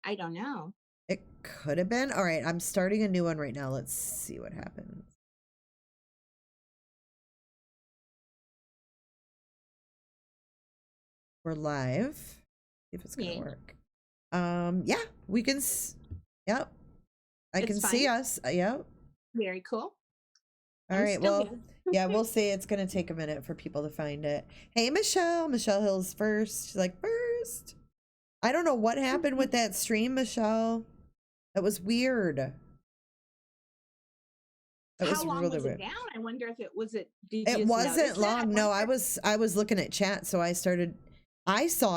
I don't know. It could have been. All right, I'm starting a new one right now. Let's see what happens. We're live. See if it's gonna work. Yeah, we can. Yep, I can see us. Yep. Very cool. All right. Well, yeah, we'll see. It's gonna take a minute for people to find it. Hey, Michelle. Michelle Hill's first. She's like first. I don't know what happened with that stream, Michelle. That was weird. How long was it down? I wonder if it was it. It wasn't long. No, I was looking at chat, so I saw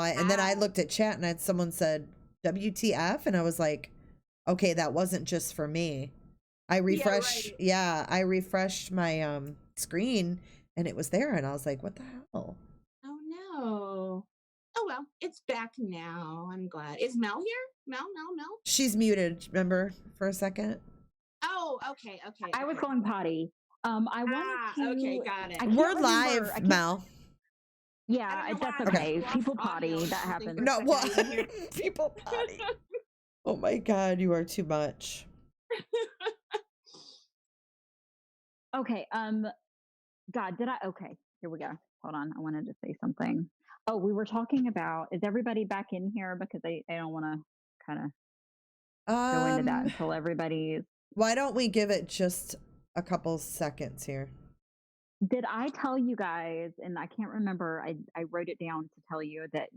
it, and then I looked at chat, and someone said WTF, and I was like, okay, that wasn't just for me. I refreshed. Yeah, I refreshed my screen, and it was there, and I was like, what the hell? Oh no. Oh well, it's back now. I'm glad. Is Mel here? Mel. She's muted. Remember for a second. Oh, okay. I was going potty. I wanted to. Okay, got it. We're live, Mel. Yeah, that's okay. People potty. That happens. No, what? People potty. Oh my God, you are too much. Okay. God, did I? Okay, here we go. Hold on. I wanted to say something. Oh, we were talking about. Is everybody back in here? Because I don't want to kind of go into that until everybody's. Why don't we give it just a couple seconds here? Did I tell you guys, and I can't remember, I wrote it down to tell you that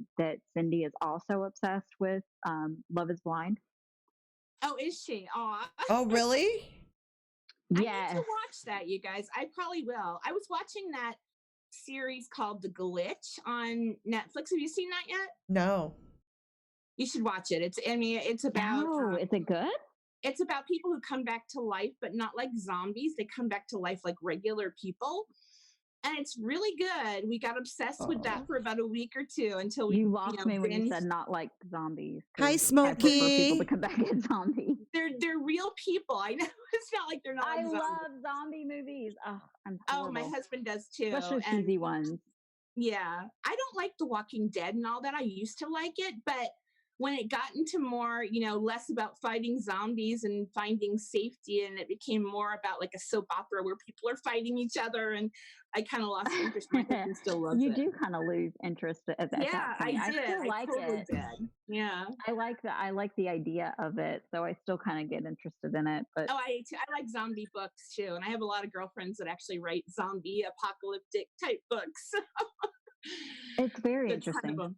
Cindy is also obsessed with Love is Blind? Oh, is she? Oh, really? Yeah. I need to watch that, you guys. I probably will. I was watching that series called The Glitch on Netflix. Have you seen that yet? No. You should watch it. It's about... Oh, is it good? It's about people who come back to life, but not like zombies. They come back to life like regular people. And it's really good. We got obsessed with that for about a week or two until we... You lost me when you said not like zombies. Hi, Smokey. I prefer people to come back as zombies. They're real people. I know. It's not like they're not like zombies. I love zombie movies. Oh, my husband does too. Especially cheesy ones. Yeah. I don't like The Walking Dead and all that. I used to like it, but when it got into more, less about fighting zombies and finding safety, and it became more about like a soap opera where people are fighting each other, and I kind of lost interest. My husband still loves it. You do kind of lose interest at that point. I did. I still like it. Did. Yeah. I like the idea of it, so I still kind of get interested in it. But I like zombie books too, and I have a lot of girlfriends that actually write zombie apocalyptic type books. It's very interesting.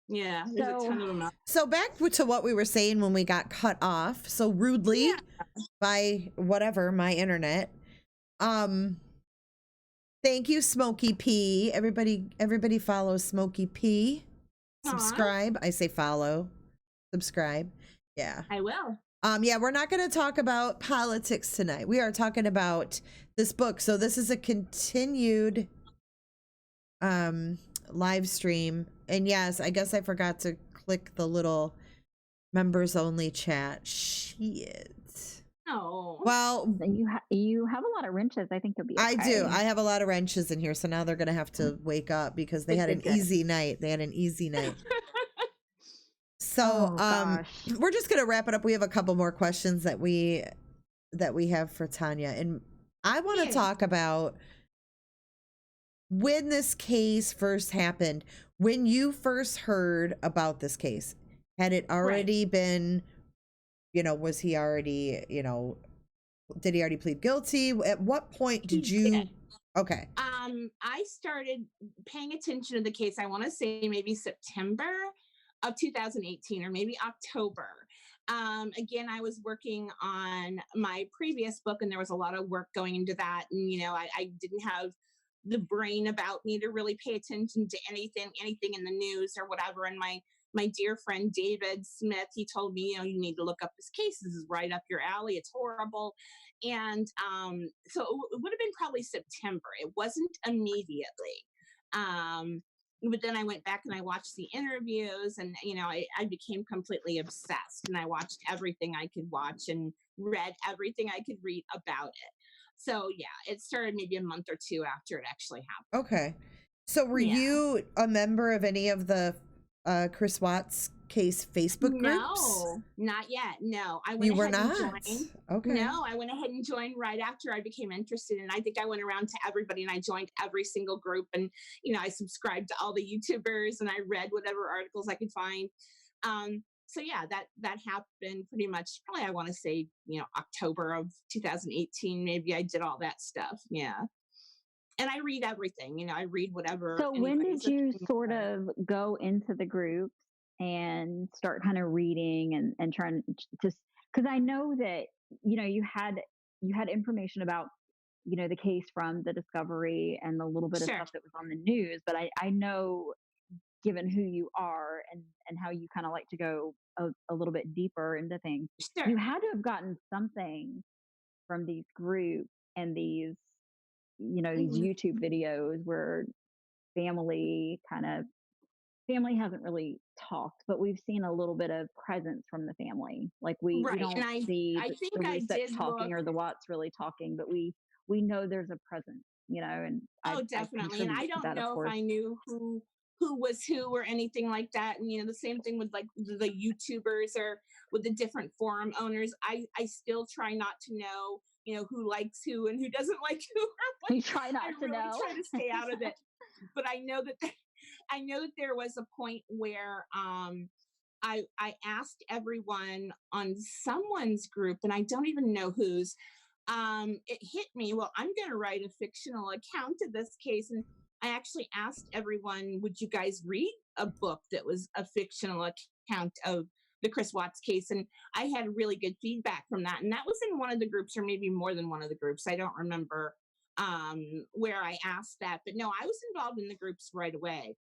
Yeah, there's a ton of them. So back to what we were saying when we got cut off so rudely by whatever, my internet. Thank you, Smokey P. Everybody follow Smokey P. Subscribe. I say follow. Subscribe. Yeah. I will. Yeah, we're not going to talk about politics tonight. We are talking about this book. So this is a continued live stream, and yes, I guess I forgot to click the little members only chat. Shit. Oh. Well, you have a lot of wrenches. I think you'll be okay. I do. I have a lot of wrenches in here, so now they're gonna have to wake up because they had an easy night. So we're just gonna wrap it up. We have a couple more questions that we have for Tania, and I want to talk about when this case first happened. When you first heard about this case, had it already been, was he already, did he already plead guilty? At what point did you? Okay. I started paying attention to the case, I want to say maybe September of 2018 or maybe October. Again, I was working on my previous book, and there was a lot of work going into that. And, I didn't have the brain about me to really pay attention to anything in the news or whatever. And my dear friend David Smith, he told me, you need to look up this case. This is right up your alley. It's horrible. And so it would have been probably September. It wasn't immediately. But then I went back and I watched the interviews, and I became completely obsessed, and I watched everything I could watch and read everything I could read about it. So yeah, it started maybe a month or two after it actually happened. Okay. So were you a member of any of the Chris Watts Case Facebook groups? No, not yet. No, I went You were ahead and not? joined. Okay. No, I went ahead and joined right after I became interested. And I think I went around to everybody and I joined every single group. And, I subscribed to all the YouTubers and I read whatever articles I could find. So yeah, that happened pretty much probably, I want to say, October of 2018, maybe I did all that stuff. Yeah. And I read everything, I read whatever. So when anybody's did you looking sort for. of go into the groups and start kind of reading and trying to, because I know that, you had information about, the case from the discovery and the little bit of Sure. stuff that was on the news, but I know, given who you are and how you kind of like to go a little bit deeper into things, Sure. you had to have gotten something from these groups and these Mhm. YouTube videos where family hasn't really talked, but we've seen a little bit of presence from the family. Like we Right. And don't see I the think I Ruseks did talking look. or the Watts really talking, but we know there's a presence, and Oh, I definitely. And I contribute to don't that, of know if course. I knew who was who or anything like that. And the same thing with like the YouTubers or with the different forum owners. I still try not to know, who likes who and who doesn't like who or what. You try I not to really know. try to stay out of it. But I know that I know that there was a point where I asked everyone on someone's group, and I don't even know whose. It hit me. Well, I'm going to write a fictional account of this case, and I actually asked everyone, "Would you guys read a book that was a fictional account of the Chris Watts case?" And I had really good feedback from that, and that was in one of the groups, or maybe more than one of the groups. I don't remember where I asked that, but no, I was involved in the groups right away.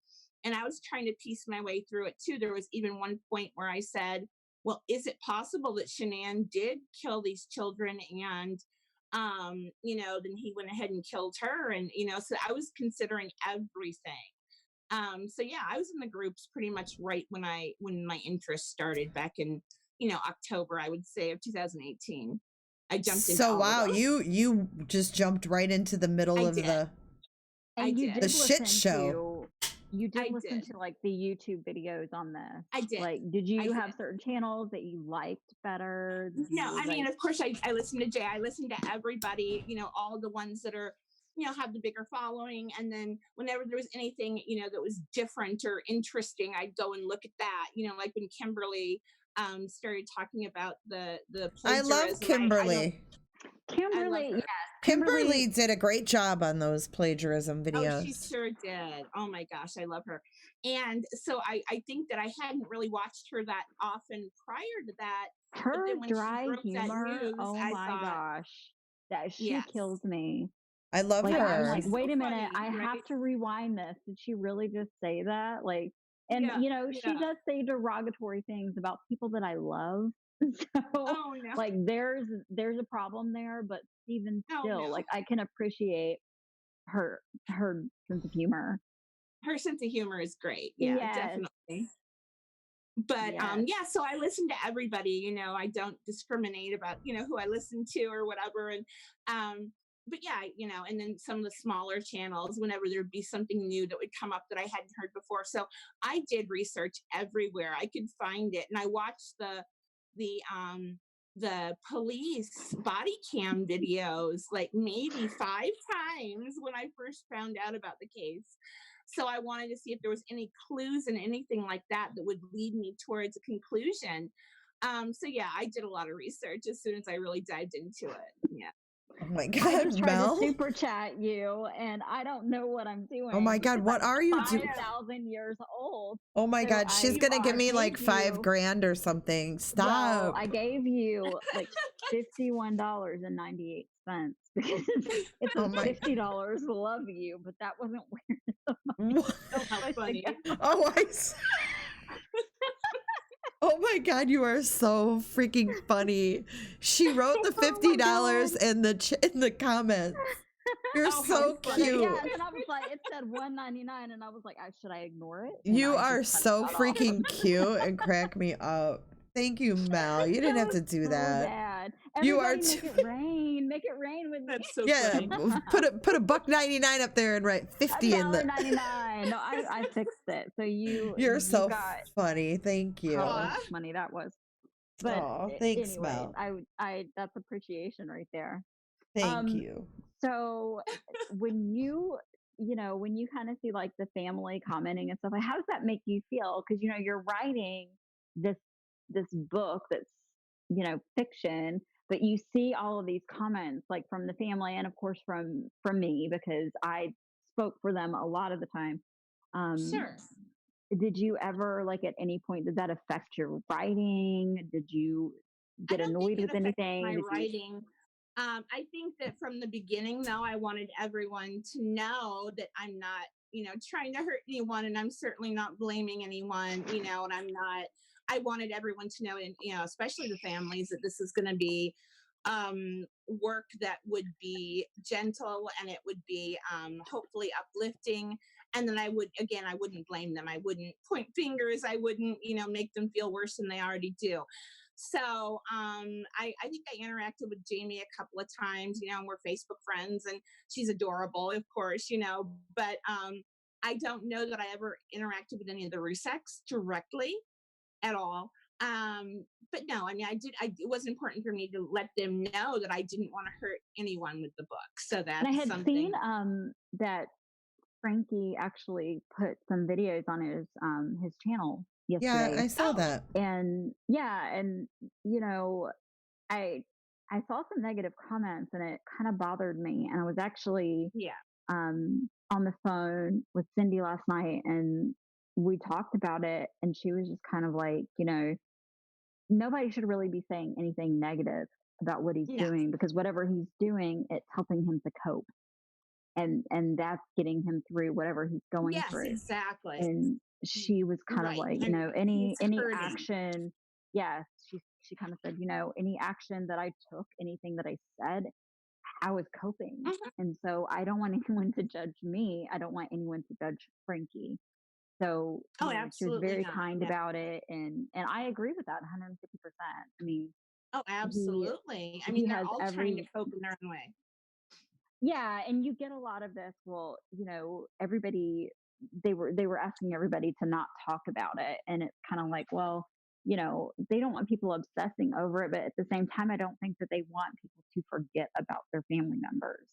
And I was trying to piece my way through it too. There was even one point where I said, well, is it possible that Shanann did kill these children and then he went ahead and killed her? And, so I was considering everything. So yeah, I was in the groups pretty much right when my interest started back in, October, I would say, of 2018. I jumped into So all wow, of those. you just jumped right into the middle I of did. the And you did. did the shit listen show. you did I listen did. to like the YouTube videos on this. I did. Like, did I you did. have certain channels that you liked better? Did No, you I mean, like? of course, I listen to Jay. I listen to everybody, all the ones that are, have the bigger following. And then whenever there was anything, that was different or interesting, I'd go and look at that, like when Kimberly started talking about the I plagiarism. love Kimberly. Kimberly, yes. Kimberly did a great job on those plagiarism videos. Oh, she sure did. Oh my gosh, I love her. And so I think that I hadn't really watched her that often prior to that. Her but then when dry she broke humor, that news, oh I my thought, gosh, that she yes. kills me. I love Like, her. I'm like, She's wait so a minute, funny, I right? have to rewind this. Did she really just say that? Like, and Yeah, she yeah. does say derogatory things about people that I love. So, Oh no. like, there's a problem there, but even Oh, still, no. like, I can appreciate her sense of humor. Her sense of humor is great. Yeah, Yes. definitely. But Yes. yeah, so I listen to everybody, I don't discriminate about, who I listen to or whatever. And but yeah, and then some of the smaller channels, whenever there'd be something new that would come up that I hadn't heard before. So I did research everywhere I could find it. And I watched the police body cam videos like maybe 5 times when I first found out about the case. So I wanted to see if there was any clues and anything like that that would lead me towards a conclusion. So yeah, I did a lot of research as soon as I really dived into it. Yeah. Oh my I God, just tried Mel. to super chat you, and I don't know what I'm doing. Oh my God, what are you doing? 5,000 years old. Oh my So God, she's gonna give me like gave you- $5,000 or something. Well, Stop. I gave you like $51.98 because it Oh says my- $50 love you, but that wasn't where the money What? was How supposed to funny. go. Oh, oh my God, you are so freaking funny. She wrote the $50 in the comments. You're Oh, so how funny. cute. Yeah, and I was like, it said $1.99, and I was like, should I ignore it? And You I are just so cut it off. freaking cute and crack me up. Thank you, Mel. You didn't have to do So that. bad. You are Everybody make it rain. make it rain with me. That's so Yeah, funny. put a $1.99 up there and write 50 in the. $1.99. No, I fixed it. So You're so got funny. Thank you. how Aw. much money that was. But Oh, thanks, anyways, Mel. I that's appreciation right there. Thank you. So when you when you kind of see like the family commenting and stuff, like how does that make you feel? Because you're writing this book that's fiction, but you see all of these comments like from the family and of course from me because I spoke for them a lot of the time. Sure. Did you ever like at any point did that affect your writing? Did you I get don't think annoyed it with affected anything? my Did you writing. I think that from the beginning, though, I wanted everyone to know that I'm not, trying to hurt anyone, and I'm certainly not blaming anyone, and I wanted everyone to know, and especially the families, that this is going to be work that would be gentle and it would be hopefully uplifting. And then I wouldn't blame them. I wouldn't point fingers. I wouldn't, make them feel worse than they already do. So I think I interacted with Jamie a couple of times, and we're Facebook friends, and she's adorable, of course, but I don't know that I ever interacted with any of the Ruseks directly at all. But no, I mean, it was important for me to let them know that I didn't want to hurt anyone with the book. So and I that's had something. seen that Frankie actually put some videos on his channel Yeah, yesterday. I saw Oh, that. And yeah, and I I saw some negative comments and it kind of bothered me. And I was actually yeah. on the phone with Cindy last night and we talked about it and she was just kind of like, nobody should really be saying anything negative about what he's No. doing because whatever he's doing, it's helping him to cope. And that's getting him through whatever he's going Yes, through. exactly. And she was kind of Right. like, And any he's hurting. action, yes, she kind of said, any action that I took, anything that I said, I was coping. Mhm. And so I don't want anyone to judge me. I don't want anyone to judge Frankie. So Oh, she was absolutely very not. kind Yeah. about it, and I agree with that 150%. I mean, Oh, he absolutely. I he mean, they're has all trying to cope in their own way. yeah, and you get a lot of this. Well, everybody they were asking everybody to not talk about it, and it's kind of like, well, they don't want people obsessing over it, but at the same time, I don't think that they want people to forget about their family members.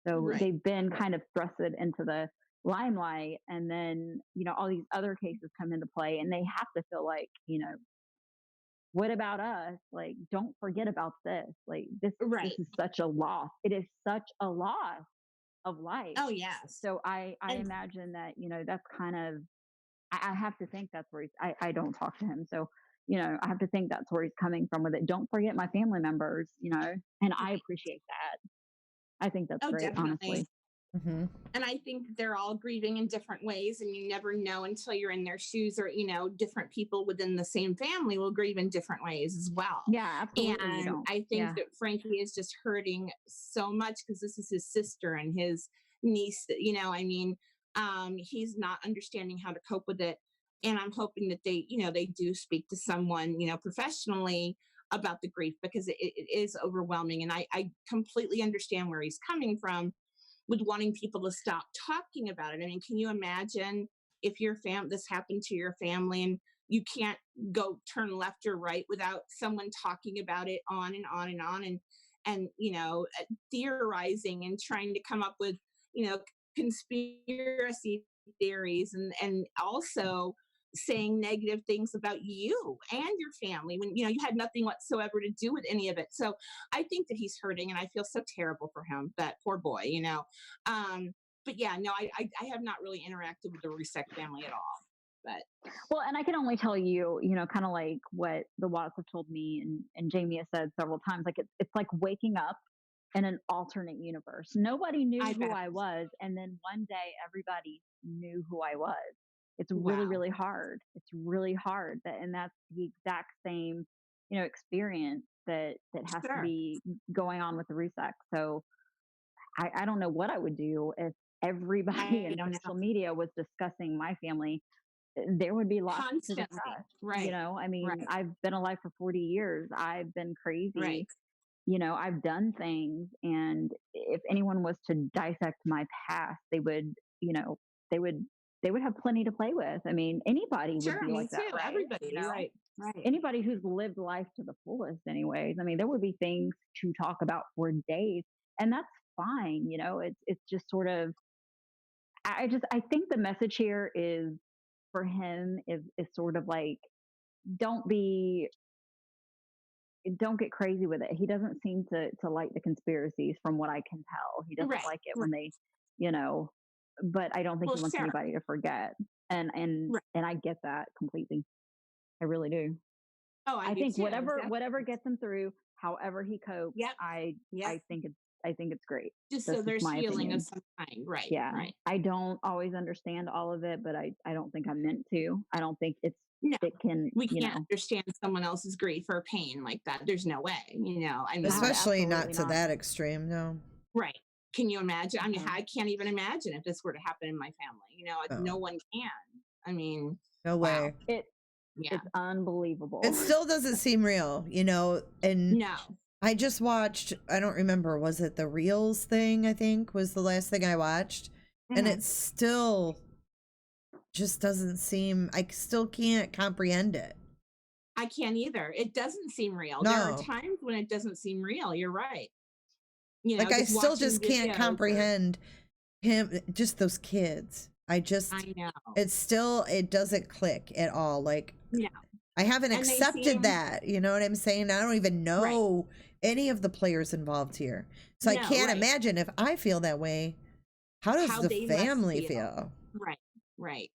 So Right. they've been kind of thrusted into the limelight, and then all these other cases come into play, and they have to feel like what about us? Like, don't forget about this. Like Right. this is such a loss. It is such a loss of life. Oh, yes. So I And imagine that, that's kind of I have to think that's where I don't talk to him. So, I have to think that's where he's coming from with it. Don't forget my family members, and I appreciate that. I think that's oh, great, definitely. honestly. Hmm. And I think they're all grieving in different ways, and you never know until you're in their shoes, or different people within the same family will grieve in different ways as well. Yeah, absolutely. You And don't. I think that Frankie is just hurting so much because this is his sister and his niece. I mean, he's not understanding how to cope with it. And I'm hoping that they do speak to someone, professionally about the grief, because it is overwhelming. And I completely understand where he's coming from with wanting people to stop talking about it. I mean, can you imagine if this happened to your family and you can't go turn left or right without someone talking about it on and on and on, and theorizing and trying to come up with conspiracy theories, and also saying negative things about you and your family when you had nothing whatsoever to do with any of it. So I think that he's hurting, and I feel so terrible for him, that poor boy. But yeah, no, I have not really interacted with the Rusek family at all. But Well, and I can only tell you, kind of like what the Watts have told me, and Jamie has said several times, like it's like waking up in an alternate universe. Nobody knew I who bet. I was, and then one day everybody knew who I was. It's really, Wow. really hard. It's really hard, and that's the exact same, experience that has to Sure. be going on with the Rusek. So I don't know what I would do if everybody I in don't know. social media was discussing my family. There would be lots to Constantly. discuss. Right. I mean, Right. I've been alive for 40 years. I've been crazy. Right. you know, I've done things, and if anyone was to dissect my past, they would, you know, they would they would have plenty to play with. I mean, anybody would Sure, be me like that, too. right? You Everybody, know, right, right. anybody who's lived life to the fullest, anyways. I mean, there would be things to talk about for days, and that's fine. You know, it's just sort of, I think the message here is for him is sort of like, don't be don't get crazy with it. He doesn't seem to like the conspiracies from what I can tell. He doesn't Right, like it right. when they, you know, but I don't think Well, he wants sure. anybody to forget. And Right. I get that completely. I really do. Oh, I I do think too. whatever Exactly. gets him through, however he copes, Yep. I Yep. I think it's great. Just so That's just there's my healing of opinion. some kind. Right, Yeah. right. I don't always understand all of it, but I don't think I'm meant to. I don't think No, it can, we you can't know, understand someone else's grief or pain like that. There's no way, I mean, God, Especially not absolutely to not. that extreme, no. right. Can you imagine? I mean, Uh-huh. I can't even imagine if this were to happen in my family. No Oh, one can. I mean, no wow. way. It Yeah. it's unbelievable. It still doesn't seem real, and No. I just watched, I don't remember, was it the Reels thing, I think, was the last thing I watched. And Mhm. it still just doesn't seem, I still can't comprehend it. I can't either. It doesn't seem real. There are No. times when it doesn't seem real. You're right. Like, I Just still watching just can't videos or comprehend him, just those kids. I know. It doesn't click at all. Like, Yeah. I haven't And they accepted seem that. You know what I'm saying? I don't even right. know any of the players involved here. So I No, can't right. imagine if I feel that way. How does How the they must family feel. feel? Right. Right.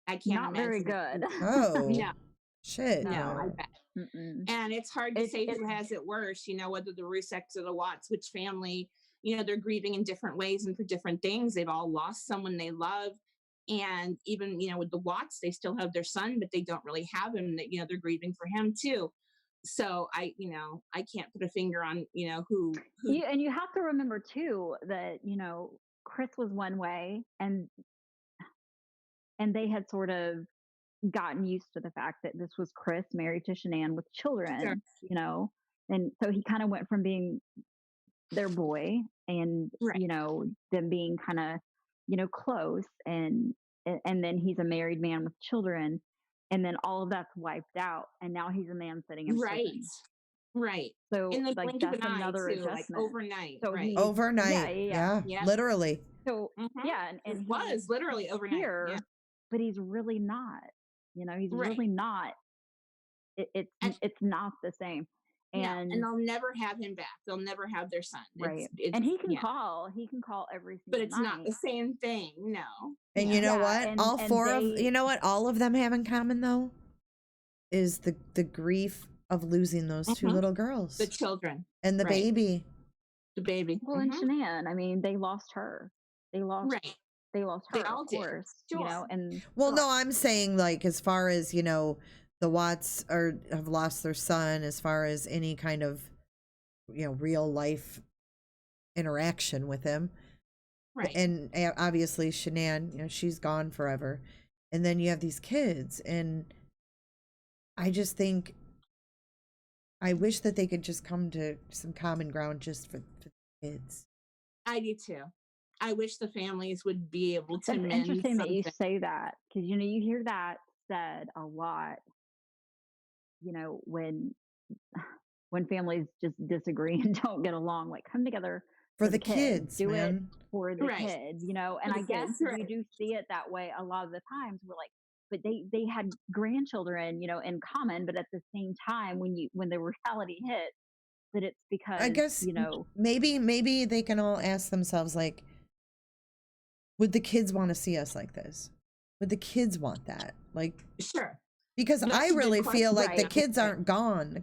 I can't Not very imagine it good. either. Oh, No, shit, no, I no. bet. Mm-mm. And it's hard to It's say it's who has it worse, whether the Ruseks or the Watts, which family, they're grieving in different ways and for different things. They've all lost someone they love. And even, with the Watts, they still have their son, but they don't really have him. That, they're grieving for him too. So I can't put a finger on, who, you, and you have to remember too that, you know, Chris was one way, and they had sort of gotten used to the fact that this was Chris married to Shanann with sure. children, you know. And so he kind of went from being their boy and, Right. you know, them being kind of, you know, close, and then he's a married man with children, and then all of that's wiped out, and now he's a man sitting in Right. prison. Right. So In the like blink of that's an eye, another too, like adjustment. overnight. So Right. yeah, Overnight. yeah. Yeah. Literally. So Mm-hmm. yeah, and It was literally overnight. here, Yeah. but he's really not. You know, he's Right. really not. And It's not the same. no, and And they'll never have him back. They'll never have their son. right, It's and he can yeah, call every but single it's not night. the same thing. No. And Yeah. you know Yeah, what? and You know what all of them have in common, though? Is the grief of losing those two Mhm. little girls. The children. And the Right. baby. The baby. well, and Shanann, I mean, they lost her. They lost Right. they lost They her, all of did. course. You Sure. know, and Well, no, I'm saying, like, as far as, the Watts have lost their son, as far as any kind of, real life interaction with him. Right. And obviously Shanann, she's gone forever. And then you have these kids, and I just think, I wish that they could just come to some common ground just for the kids. I do too. I wish the families would be able to that's mend interesting that you something. say that, because you know you hear that said a lot. You know, when families just disagree and don't get along, like come together For the kids, do it man. for the Right. kids, you know. For And the I guess kids, we right. do see it that way a lot of the times. We're like, but they had grandchildren, you know, in common, but at the same time, when the reality hits, that it's I because, guess you know, maybe they can all ask themselves, like, would the kids want to see us like this? Would the kids want that? Like, Sure. because That's I a good really feel question. like the Right. kids Right. aren't gone.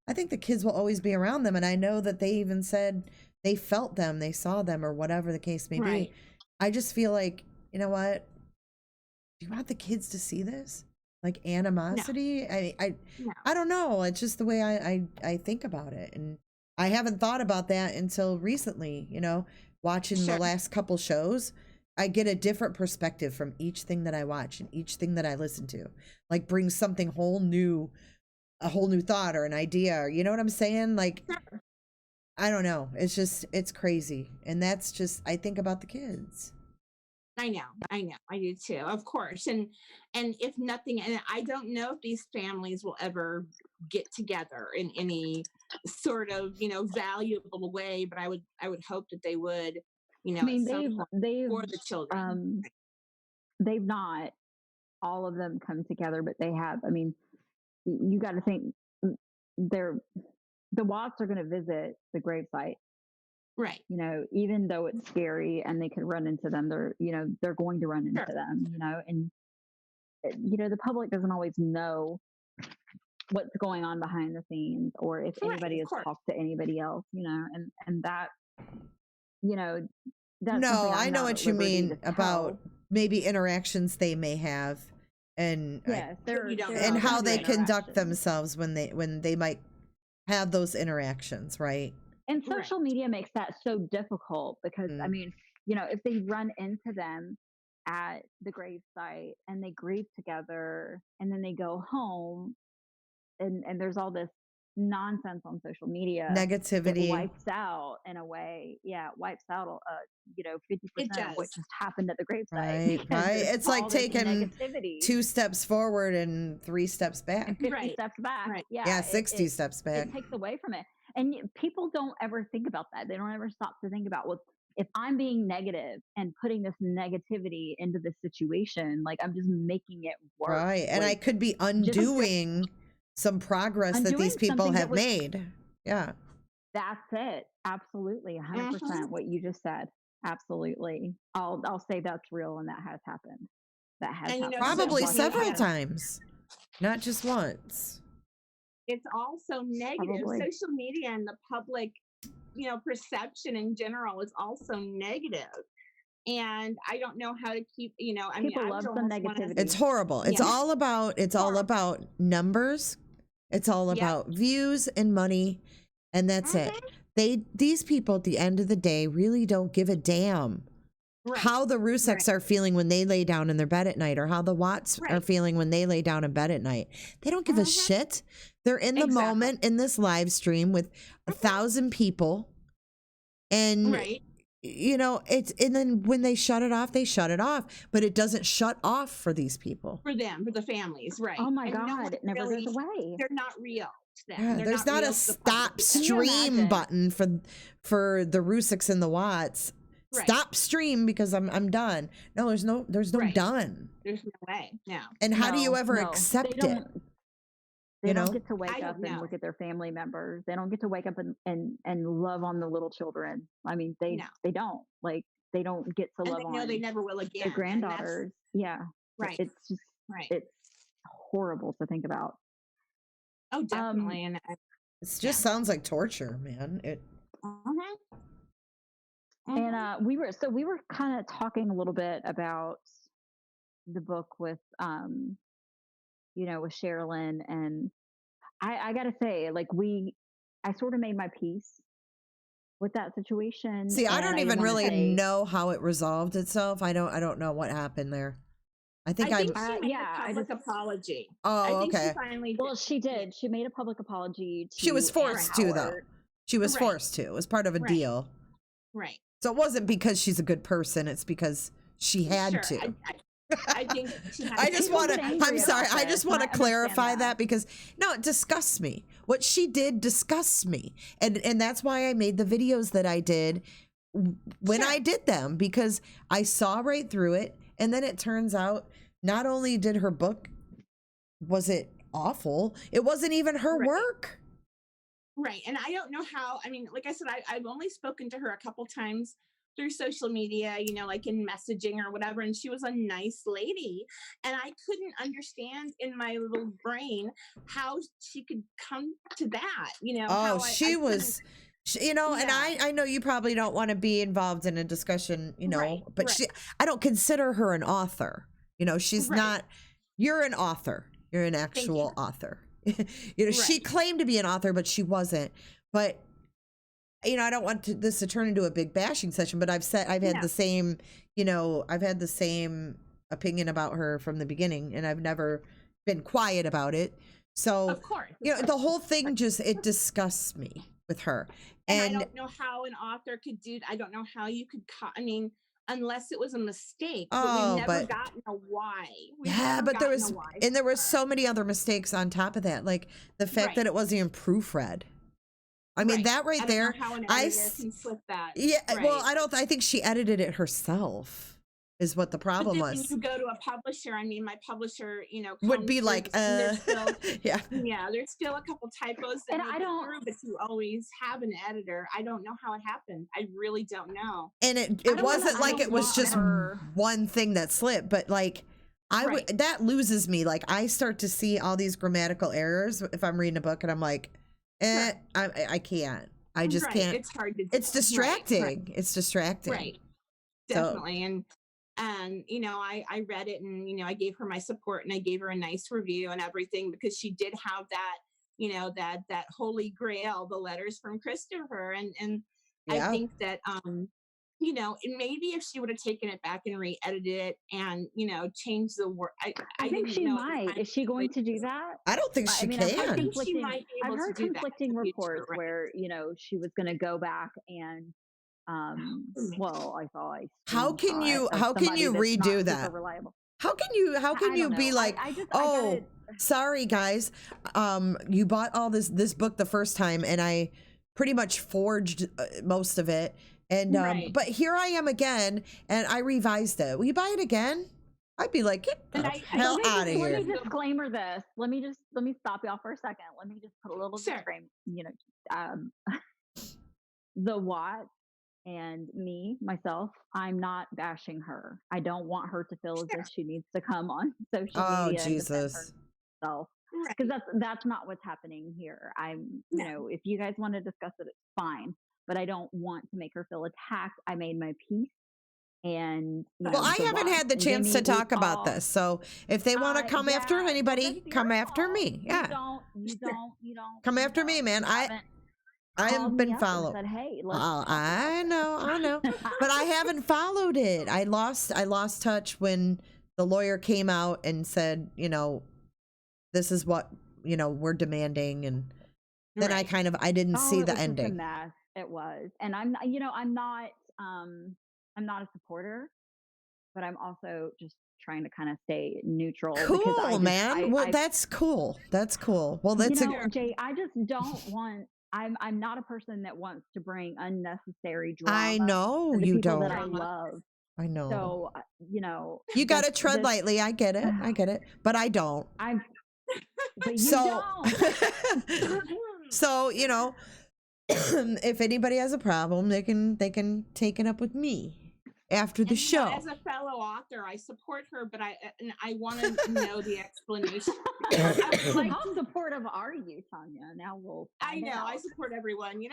I think the kids will always be around them. And I know that they even said they felt them, they saw them, or whatever the case may Right. be. I just feel like, you know what? Do you want the kids to see this? Like animosity? No. I don't know. It's just the way I think about it. And I haven't thought about that until recently, watching the Sure. last couple shows. I get a different perspective from each thing that I watch and each thing that I listen to. Like brings something a whole new thought or an idea, or you know what I'm saying? Like Sure. I don't know. It's just, it's crazy. And that's just, I think about the kids. I know, I do too, of course. And if nothing, and I don't know if these families will ever get together in any sort of, valuable way, but I would hope that they would, I at mean, some they've point they've for the children. they've not all of them come together, but they have. I mean, you got to think they're the Watts are going to visit the gravesite. Right. Even though it's scary and they could run into them, they're going to run into Sure. them, and the public doesn't always know what's going on behind the scenes or if Right, anybody of has course. talked to anybody else, and that, that's No, something I I'm know not what at you liberty mean to about tell. maybe interactions they may have, and Yes, you don't there and are how gonna be they conduct interactions. themselves when they might have those interactions, right? And Right. social media makes that so difficult because, I Mm. mean, if they run into them at the gravesite and they grieve together and then they go home and there's all this nonsense on social media, it Negativity. wipes out in a way. Yeah, it wipes out, 50% of what does. just happened at the gravesite. Right, because right. there's It's like all this taking negativity 2 steps forward and 3 steps and back. 50 Right. steps back. Right. Yeah, Yeah, 60 steps back. it takes away from it. And people don't ever think about that. They don't ever stop to think about, well, if I'm being negative and putting this negativity into this situation, like I'm just making it worse. Right. And I Like, could be undoing some progress that these undoing people something that have was made. Yeah. that's it. Absolutely, Mhm. 100% what you just said. Absolutely. I'll say that's real and that has happened. That has And, happened. Probably I've watched it several happen. times, not just once. It's also negative. Probably. Social media and the public, perception in general is also negative. And I don't know how to keep, I mean, People I love would some almost want to. negativity. It's horrible. It's Yeah. all about numbers. It's all Yep. about views and money, and that's it. These people at the end of the day really don't give a damn Right. how the Ruseks are feeling when they lay down in their bed at night, or how the Watts are Right. feeling when they lay down in bed at night. They don't give a shit. They're in the Exactly. moment in this live stream with 1,000 people, and Right. and then when they shut it off, but it doesn't shut off for these people. For them, for the families, right? Oh my And no God, one it never really, goes away. they're not real to them. Yeah, They're there's not real a to the stop public because- Can you stream imagine? button for the Ruseks and the Watts. Right. Stop stream because I'm done. No, there's no Right. done. There's no way. No. And how do you No, ever no. accept They it? don't- They You don't know? get to wake I up don't and know. look at their family members. They don't get to wake up and love on the little children. I mean, No. they don't. Like, they don't get to And love they know on they never will again. their and granddaughters. Yeah. Right. It's just, Right. it's horrible to think about. Oh, definitely. And It just sounds like torture, man. And we were kind of talking a little bit about the book with with Sherilyn, and I gotta say, like, I sort of made my peace with that situation. See, I and don't I even wanna really say- know how it resolved itself. I don't know what happened there. I think I think I'm. she made yeah, a I public just- apology. Oh, I think okay. she finally Well, she did. She made a public apology to She was Ann forced to, though. Howard. She was Right. forced to. It was part of a Right. deal. Right. So it wasn't because she's a good person. It's because she had Sure. to. I think she had I to just People want to, get angry I'm sorry, about I this, just and want I to understand clarify that. that because, no, it disgusts me. What she did disgusts me. And that's why I made the videos that I did when Sure. I did them, because I saw right through it. And then it turns out not only did her book, was it awful, it wasn't even her Right. work. Right. And I don't know how, I mean, like I said, I've only spoken to her a couple times through social media, like in messaging or whatever. And she was a nice lady. And I couldn't understand in my little brain how she could come to that, how Oh, I she couldn't- was, and I know you probably don't want to be involved in a discussion, Right, but right. I don't consider her an author. She's Right. not, you're an author. You're an actual author. She Right. claimed to be an author, but she wasn't. But, I don't want this to turn into a big bashing session, but I've had Yeah. the same, I've had the same opinion about her from the beginning, and I've never been quiet about it. So, Of course. the whole thing it disgusts me. with her. And I And don't know how an author could do. I don't know how you could. I mean, unless it was a mistake, but we've never but gotten a why. We've yeah, never but there gotten was a why and there from were her. so many other mistakes on top of that, like the fact that Right. it wasn't even proofread. I mean, Right. that I right don't there, know how an I editor s- can slip that. yeah, well, Right. I think she edited it herself is what the But problem then when was. you go to a publisher, I mean, my publisher, Would combs be through like, this, and there's still, yeah. there's still a couple typos that And you I get don't. through, but you always have an editor. I don't know how it happened. I really don't know. And I it don't wanna. wasn't I like don't it was want just her. one thing that slipped, but like Right. that loses me. Like I start to see all these grammatical errors if I'm reading a book and I'm like, Sure. I can't. I just Right. can't. It's hard to do. It's Right. distracting. Right. It's distracting. Right. So Definitely. And I read it, and I gave her my support, and I gave her a nice review and everything, because she did have that holy grail, the letters from Christopher. And I yeah. think that maybe if she would have taken it back and re-edited it and changed the word. I think didn't she know at the might. time Is she going to do that? I don't think I she mean, I've heard I can. think she conflicting. might be I've able to heard do that in conflicting the future, reports right? where she was going to go back and well, I saw a How can screenshot you of how can somebody you that's redo not super that? reliable. How can I you don't be know. like, I just oh, I sorry guys, you bought all this book the first time and I pretty much forged most of it, and Right. but here I am again and I revised it. Will you buy it again? I'd be like, get the And I hell out of let here. me disclaimer this. Let me stop y'all for a second. Let me just put a little Sure. disclaimer. The Watts and myself, I'm not bashing her. I don't want her to feel as Sure. if she needs to come on social Oh media and defend Jesus. herself, Right. because that's not what's happening here. I'm, No. if you guys want to discuss it, it's fine, but I don't want to make her feel attacked. I made my peace, and Well, I the haven't Watts had the and chance Jimmy, to we talk about all. this. So if they want to come after Yeah, well, anybody, that's come your after fault. me. Yeah. You don't. Come after me, man. You I haven't have called me been up and followed. said, "Hey, let's Oh, talk about I this." know. But I haven't followed it. I lost touch when the lawyer came out and said, this is what, we're demanding, and then Right. I didn't see it the was just a ending. mess. It was, and I'm not a supporter, but I'm also just trying to kind of stay neutral because Cool, man. Well, that's cool. That's cool. Well, that's Jay, I just don't want. I'm not a person that wants to bring unnecessary drama. I know to the you people don't. that I love. I know. So you got to tread lightly. I get it. But I don't. But you so, don't. So, if anybody has a problem, they can take it up with me after the show. As a fellow author, I support her, but I want to know the explanation. How supportive are you, Tanya? Now we'll find out. I support everyone. You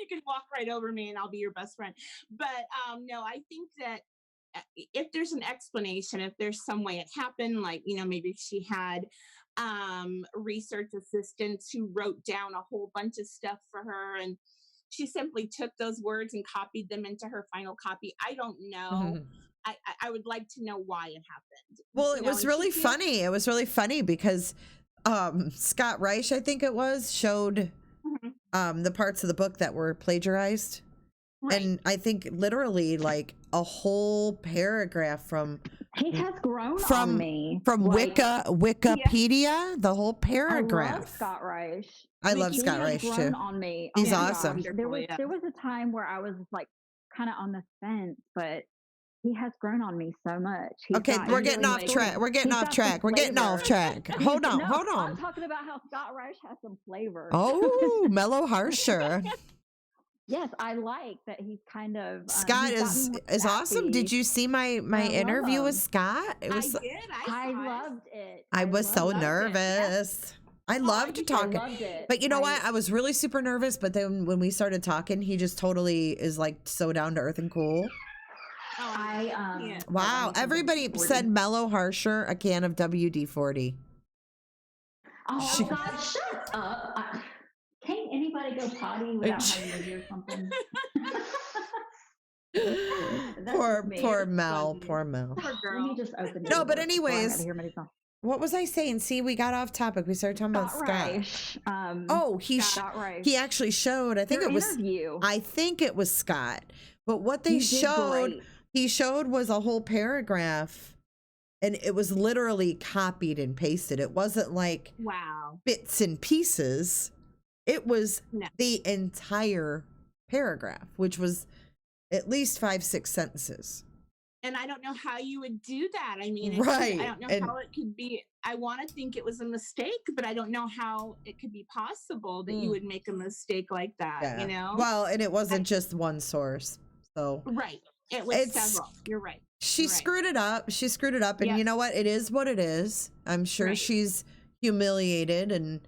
can walk right over me and I'll be your best friend. But no, I think that if there's an explanation, if there's some way it happened, like, maybe she had research assistants who wrote down a whole bunch of stuff for her, and she simply took those words and copied them into her final copy. I don't know. I would like to know why it happened. Well, it was really funny. It was really funny because Scott Reich, I think it was, showed the parts of the book that were plagiarized. Right. And I think literally like a whole paragraph from he has grown on me from Wikipedia, the whole paragraph. I love Scott Reich. I love Scott Reich too. Grown on me. He's awesome. There was a time where I was like kind of on the fence, but he has grown on me so much. We're getting off track. We're getting off track. Hold on. I'm talking about how Scott Reich has some flavor. Oh, mellow harsher. Yes, I like that he's kind of Scott is awesome. Did you see my interview with Scott? It was I loved it. I was so nervous. I loved talking. But you know what? I was really super nervous, but then when we started talking, he just totally is like so down to earth and cool. Wow, everybody said mellow harsher, a can of WD-40. Oh God, shut up. Can't anybody go potty without having to hear something? Poor Mel. Let me just open it. No, but anyways, what was I saying? See, we got off topic. We started talking about Scott Scott. Reich. Oh, Scott Reich. he actually showed, I think Your it was, interview. I think it was Scott. But what they You did showed, great. he showed was a whole paragraph, and it was literally copied and pasted. It wasn't like Wow. bits and pieces. It was No. the entire paragraph, which was at least 5-6 sentences. And I don't know how you would do that. I mean, Right. I don't know And- how it could be. I want to think it was a mistake, but I don't know how it could be possible that you would make a mistake like that, Yeah. you know? Well, and it wasn't just one source. So Right. It was It's- several. You're right. she You're right. screwed it up. She screwed it up. And Yep. you know what? It is what it is. I'm sure Right. she's humiliated, and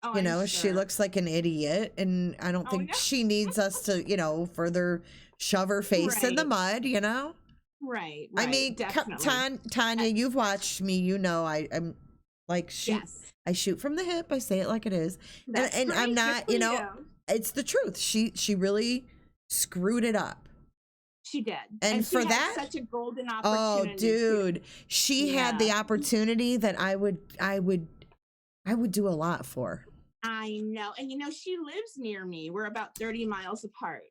Oh, you I'm know, she sure. looks like an idiot, and I don't Oh, think no. she needs us to, you know, further shove her face in the Right. mud, you know? Right. I Right. mean, definitely. Tanya, you've watched me, you know, I'm like, Yes. I shoot from the hip. I say it like it is. That's And I'm great. not, Good you for know, it's the truth. She really screwed it up. She did. And she for had that- such a golden Oh, opportunity. too. dude, she had the opportunity that I would do a lot for. I know. And you know, she lives near me. We're about 30 miles apart.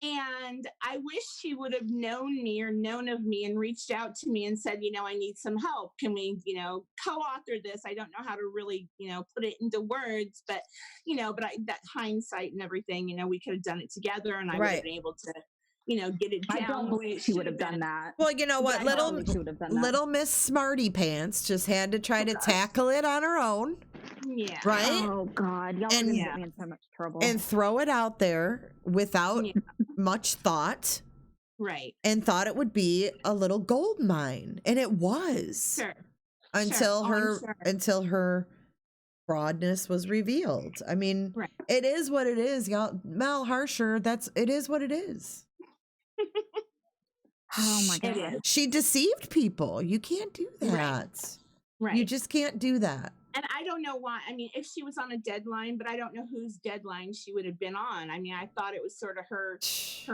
And I wish she would have known me or known of me and reached out to me and said, you know, I need some help. Can we, you know, co-author this? I don't know how to really, you know, put it into words, but, you know, that hindsight and everything, you know, we could have done it together, and I would have been able to, you know, get it down. I don't the way believe it she should would have done been. that. Well, you know what? Yeah, I don't believe she would have done that. Little Miss Smarty Pants just had to try to tackle it on her own, Yeah. right? Oh God, y'all are And- gonna Yeah. get me in so much trouble. And throw it out there without Yeah. much thought, Right. and thought it would be a little gold mine, and it was. Sure. Until Oh, I'm her sure. until her fraudness was revealed. I mean, Right. it is what it is, y'all. Mel Harsher, it is what it is. oh my It God. is. She deceived people. You can't do Right. that. Right. You just can't do that. And I don't know why. I mean, if she was on a deadline, but I don't know whose deadline she would have been on. I mean, I thought it was sort of her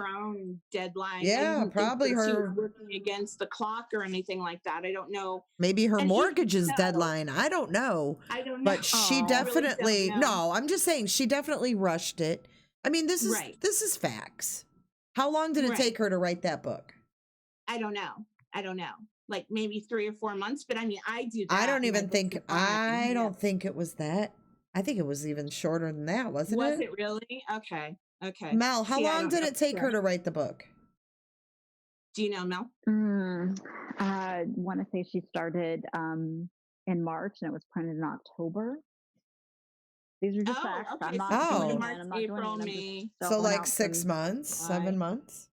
own deadline. I Yeah, didn't think probably that she her- was working against the clock or anything like that. I don't know. Maybe her And mortgage's even so- deadline. I don't know. I don't know. But she Oh. I really definitely don't know. no, I'm just saying she definitely rushed it. I mean, this is facts. How long did it Right. take her to write that book? I don't know. Like maybe 3 or 4 months. But I mean, I do that. I don't in my even books think all the time. I Yeah. don't think it was that. I think it was even shorter than that, wasn't Was it? it really? Okay. Okay. Mel, how See, I long don't did know it take for her sure. to write the book? Do you know, Mel? I want to say she started in March and it was printed in October. These are just facts. Okay. I'm not Oh. doing it. March, I'm not doing April, it. I'm just May. So spelling like out 6 some- months, 7 months?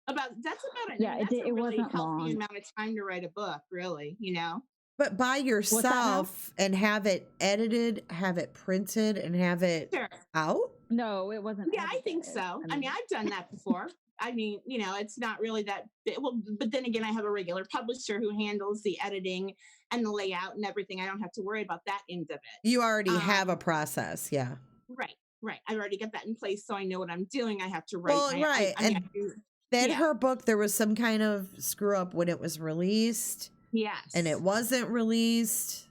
That's about it. Yeah, That's a it really wasn't healthy long. amount of time to write a book, really, you know? But by that now? yourself and have it edited, have it printed, and have it Sure. out? No, it wasn't. Yeah, I think edited. so. I mean, I've done that before. I mean, you know, it's not really that well, but then again, I have a regular publisher who handles the editing and the layout and everything. I don't have to worry about that end of it. You already have a Um, process, yeah. Right. I've already got that in place, so I know what I'm doing. I have to write. Well, right, I mean, and I do- Then yeah. her book, there was some kind of screw up when it was released, yes. and it wasn't released.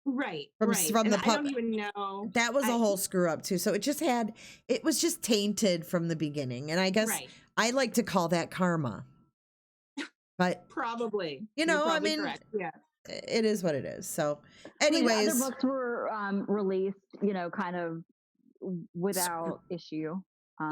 right. from right. the And I pub- don't even know. That was a I- whole screw up too. So it was just tainted from the beginning. And I guess Right. I like to call that karma. But Probably. You You're know, I probably mean, correct. Yeah. it is what it is. So I mean, the anyways, other books were released, you know, kind of without issue.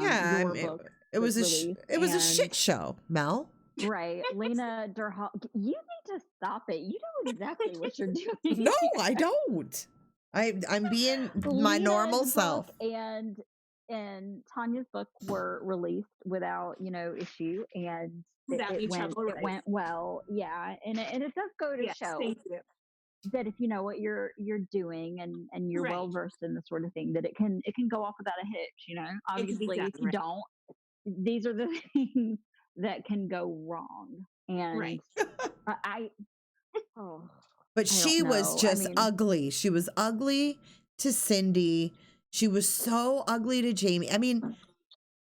yeah, Your it, book it was released, it was a and- shit show, Mel. Right, Lena Derhal. You need to stop it. You know exactly what you're doing. No, I don't. I'm being my Lena's normal book self. and Tanya's book were released without, you know, issue, and Without any it went trouble, it right. went well. Yeah, and it does go to Yes, show thank you. that if you know what you're doing and you're Right. well versed in this sort of thing, that it can go off without a hitch. You know, can be obviously, done, if you right. don't, these are the things that can go wrong. And Right. oh, But I she don't was know. just I mean- ugly. She was ugly to Cindy. She was so ugly to Jamie. I mean,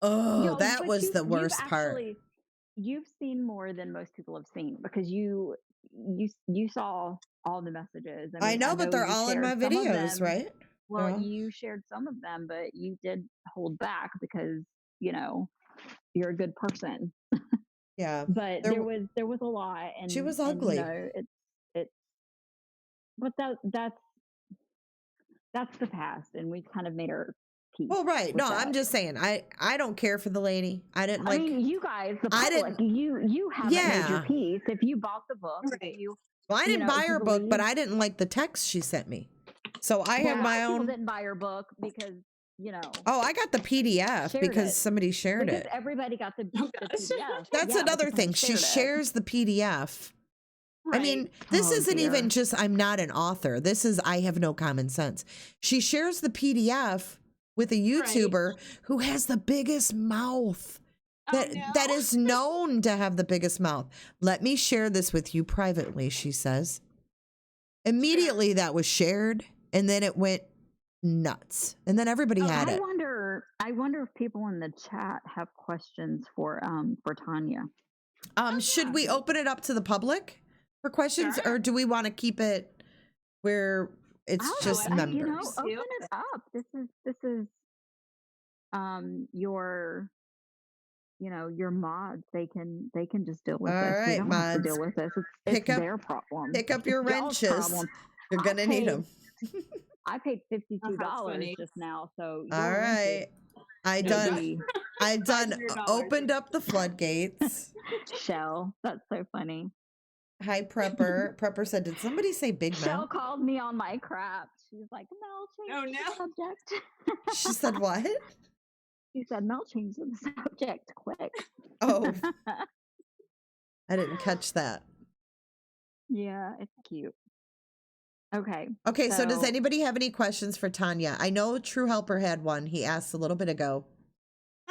oh, Yo, that but was the worst part. You've seen more than most people have seen because you saw all the messages. I know, but they're you all in my shared some of videos, them. right? Well, Yeah. you shared some of them, but you did hold back because, you know, you're a good person. Yeah. But there was a lot, and She was and ugly. you know, it's but that's the past, and we kind of made our peace. Well, right. with No, that. I'm just saying. I don't care for the lady. I didn't I like. mean, you guys, the I public, didn't. you haven't made your Yeah. peace. If you bought the book, Right. Well, I you didn't know, buy if you her book, but believe- I didn't like the text she sent me. So I have Well, a lot my of people own. didn't buy your book because, you know, Oh, I got the PDF shared because it. somebody shared because it. everybody got the Oh, the gosh. PDF. That's Yeah, another because thing. someone She shared it. shares the PDF. I Right. mean, this Oh, isn't even dear. just I'm not an author. This is I have no common sense. She shares the PDF with a YouTuber who has the biggest mouth. That Oh, no. that is known to have the biggest mouth. Let me share this with you privately, she says. Immediately that was shared, and then it went nuts. And then everybody had I it. wonder if people in the chat have questions for Tania. Should we open it up to the public for questions, Sure. or do we want to keep it where it's just members? You know, open it up. This is your, you know, your mods. They can just deal with All this. We right, don't have to mods. deal with this. Pick It's up- their problem. Pick up your It's y'all's wrenches. problem. You're gonna need them. I paid $52 funny. just now, so All your wrenches right. I may done be $500. opened up the floodgates. Shell. That's so funny. Hi, Prepper. Prepper said, did somebody say Big Shell Mel? called me on my crap. She's like, Mel, change Oh, the no. subject. She said what? She said, Mel, change the subject quick. Oh, I didn't catch that. Yeah, it's cute. Okay. Okay, so does So- anybody have any questions for Tania? I know True Helper had one. He asked a little bit ago.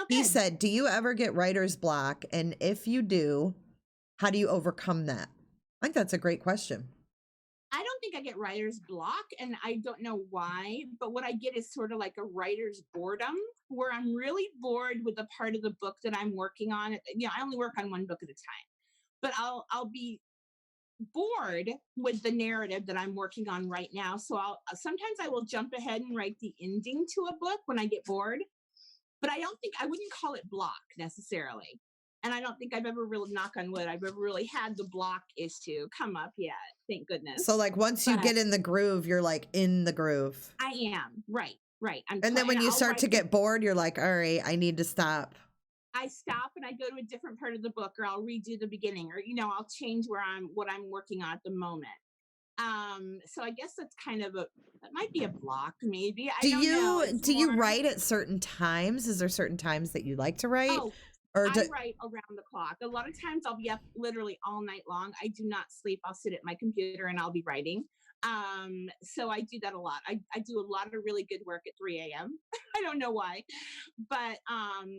He said, do you ever get writer's block? And if you do, how do you overcome that? I think that's a great question. I don't think I get writer's block, and I don't know why, but what I get is sort of like a writer's boredom, where I'm really bored with the part of the book that I'm working on. You know, I only work on one book at a time, but I'll be bored with the narrative that I'm working on right now. So sometimes I will jump ahead and write the ending to a book when I get bored, but I wouldn't call it block necessarily. And I don't think I've ever really, knock on wood, I've ever really had the block issue come up yet. Thank goodness. So like once you get in the groove, you're like in the groove. I am. Right. And then when you start to get bored, you're like, all right, I need to stop. I stop and I go to a different part of the book, or I'll redo the beginning, or, you know, I'll change what I'm working on at the moment. So I guess that's kind of that might be a block, maybe. I don't know. Do you write at certain times? Is there certain times that you like to write? Oh, I write around the clock. A lot of times I'll be up literally all night long. I do not sleep. I'll sit at my computer and I'll be writing. So I do that a lot. I do a lot of really good work at 3 a.m. I don't know why, but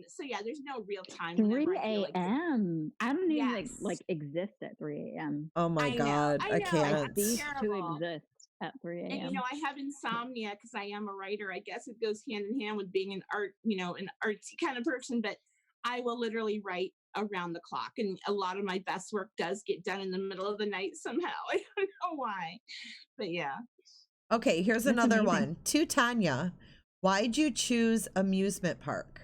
so yeah, there's no real time. 3 a.m. I don't even like exist at 3 a.m. Oh my God, I can't. I cease to exist at 3 a.m. And you know, I have insomnia because I am a writer. I guess it goes hand in hand with being an artsy kind of person, but I will literally write around the clock, and a lot of my best work does get done in the middle of the night somehow. I don't know why, but yeah. Okay, here's another one. To Tania, why'd you choose Amusement Park?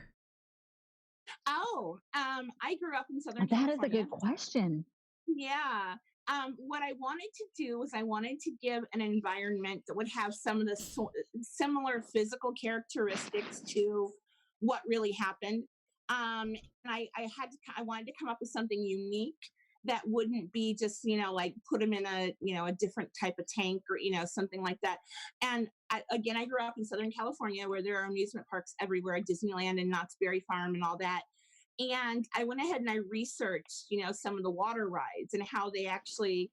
Oh, I grew up in Southern California. That is a good question. Yeah. What I wanted to do was I wanted to give an environment that would have some of the similar physical characteristics to what really happened. And I wanted to come up with something unique that wouldn't be just, you know, like put them in a different type of tank or, you know, something like that. And I grew up in Southern California, where there are amusement parks everywhere, Disneyland and Knott's Berry Farm and all that. And I went ahead and I researched, you know, some of the water rides and how they actually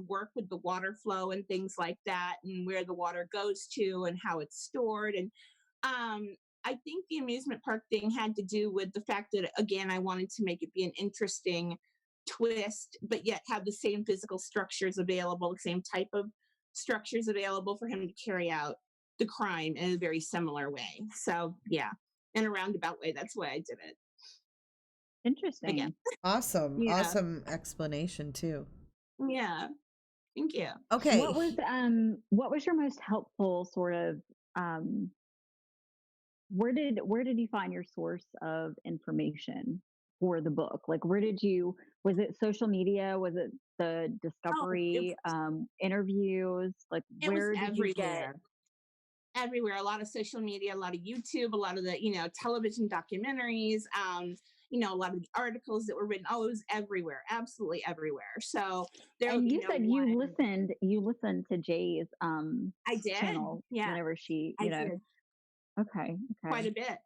work with the water flow and things like that, and where the water goes to and how it's stored. And I think the amusement park thing had to do with the fact that, again, I wanted to make it be an interesting twist, but yet have the same physical structures available, the same type of structures available for him to carry out the crime in a very similar way. So yeah, in a roundabout way, that's why I did it. Interesting. Again. Awesome explanation too. Yeah. Thank you. Okay. What was your most helpful sort of where did you find your source of information for the book? Like was it social media? Was it the Oh, it, discovery interviews? Like it was where did you get everywhere. Everywhere, a lot of social media, a lot of YouTube, a lot of the, television documentaries, a lot of the articles that were written. Oh, it was everywhere, absolutely everywhere. So there would and be you no said one. you listened to Jay's I did. channel Yeah, whenever she, I did okay, quite okay. a bit.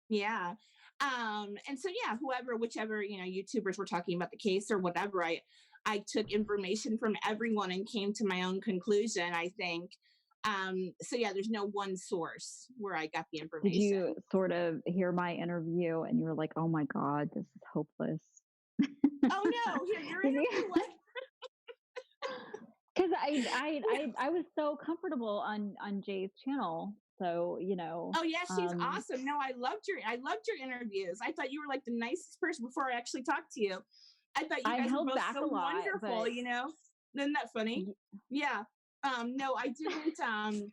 Yeah. And so yeah, whichever, YouTubers were talking about the case or whatever, I took information from everyone and came to my own conclusion, I think. So yeah, there's no one source where I got the Did you information. sort of hear my interview and you were like, "Oh my god, this is hopeless"? Oh no, here your Did interview. you? What? Because I was so comfortable on Jay's channel, so Oh yeah, she's awesome. No, I loved your interviews. I thought you were like the nicest person before I actually talked to you. I thought you I guys were held both back so a lot, wonderful, but Isn't that funny? Yeah. No, I didn't.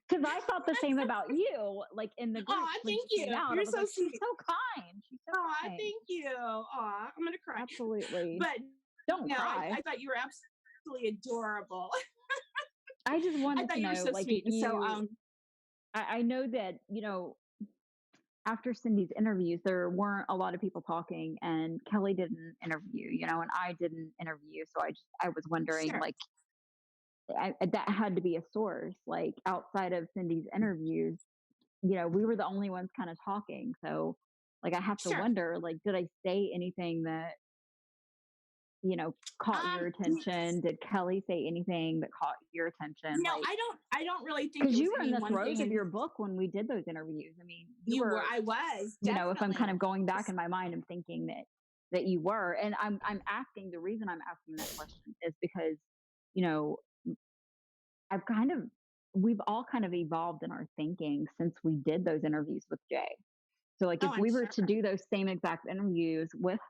because I thought the same about you, like in the group Oh, when thank she you. came out, I You're was so like, "She's sweet. so kind. She's so Oh, kind." thank you. Oh, I'm gonna cry. Absolutely. But Don't no, cry. I thought you were absolutely adorable. I just I wanted thought to you were know, so like, sweet. if And so, I know that, after Cindy's interviews, there weren't a lot of people talking, and Kelly did an interview, and I did an interview. So I was wondering, sure, like, that had to be a source, like outside of Cindy's interviews. We were the only ones kind of talking. So, like, I have to sure. wonder, like, did I say anything that caught your Um, attention? Did Kelly say anything that caught your attention? no, Like, I don't really think because it was you were in any the one throes thing. of your book when we did those interviews. I mean, you You were, were, I was if I'm kind definitely. of going back in my mind, I'm thinking that you were, and I'm asking, the reason I'm asking that question is because, you know, I've kind of we've all kind of evolved in our thinking since we did those interviews with Jay. So, like, Oh, if I'm we were sure. to do those same exact interviews with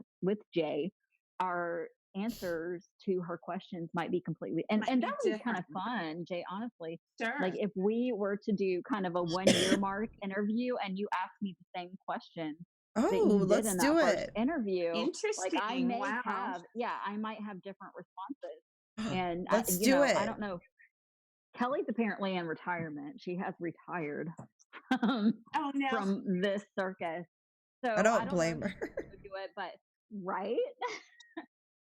Jay, our answers to her questions might be completely, Might and that be would be kind different. of fun, Jay, honestly. Like, Sure. if we were to do kind of a 1 year mark interview and you asked me the same questions that Oh, you did let's in that do first it. interview, like, Interesting. Wow. I might have different responses. And Let's do I it. don't know. Kelly's apparently in retirement. She has retired from Oh no. this circus. I So I don't don't know blame if her. she would do it, but right?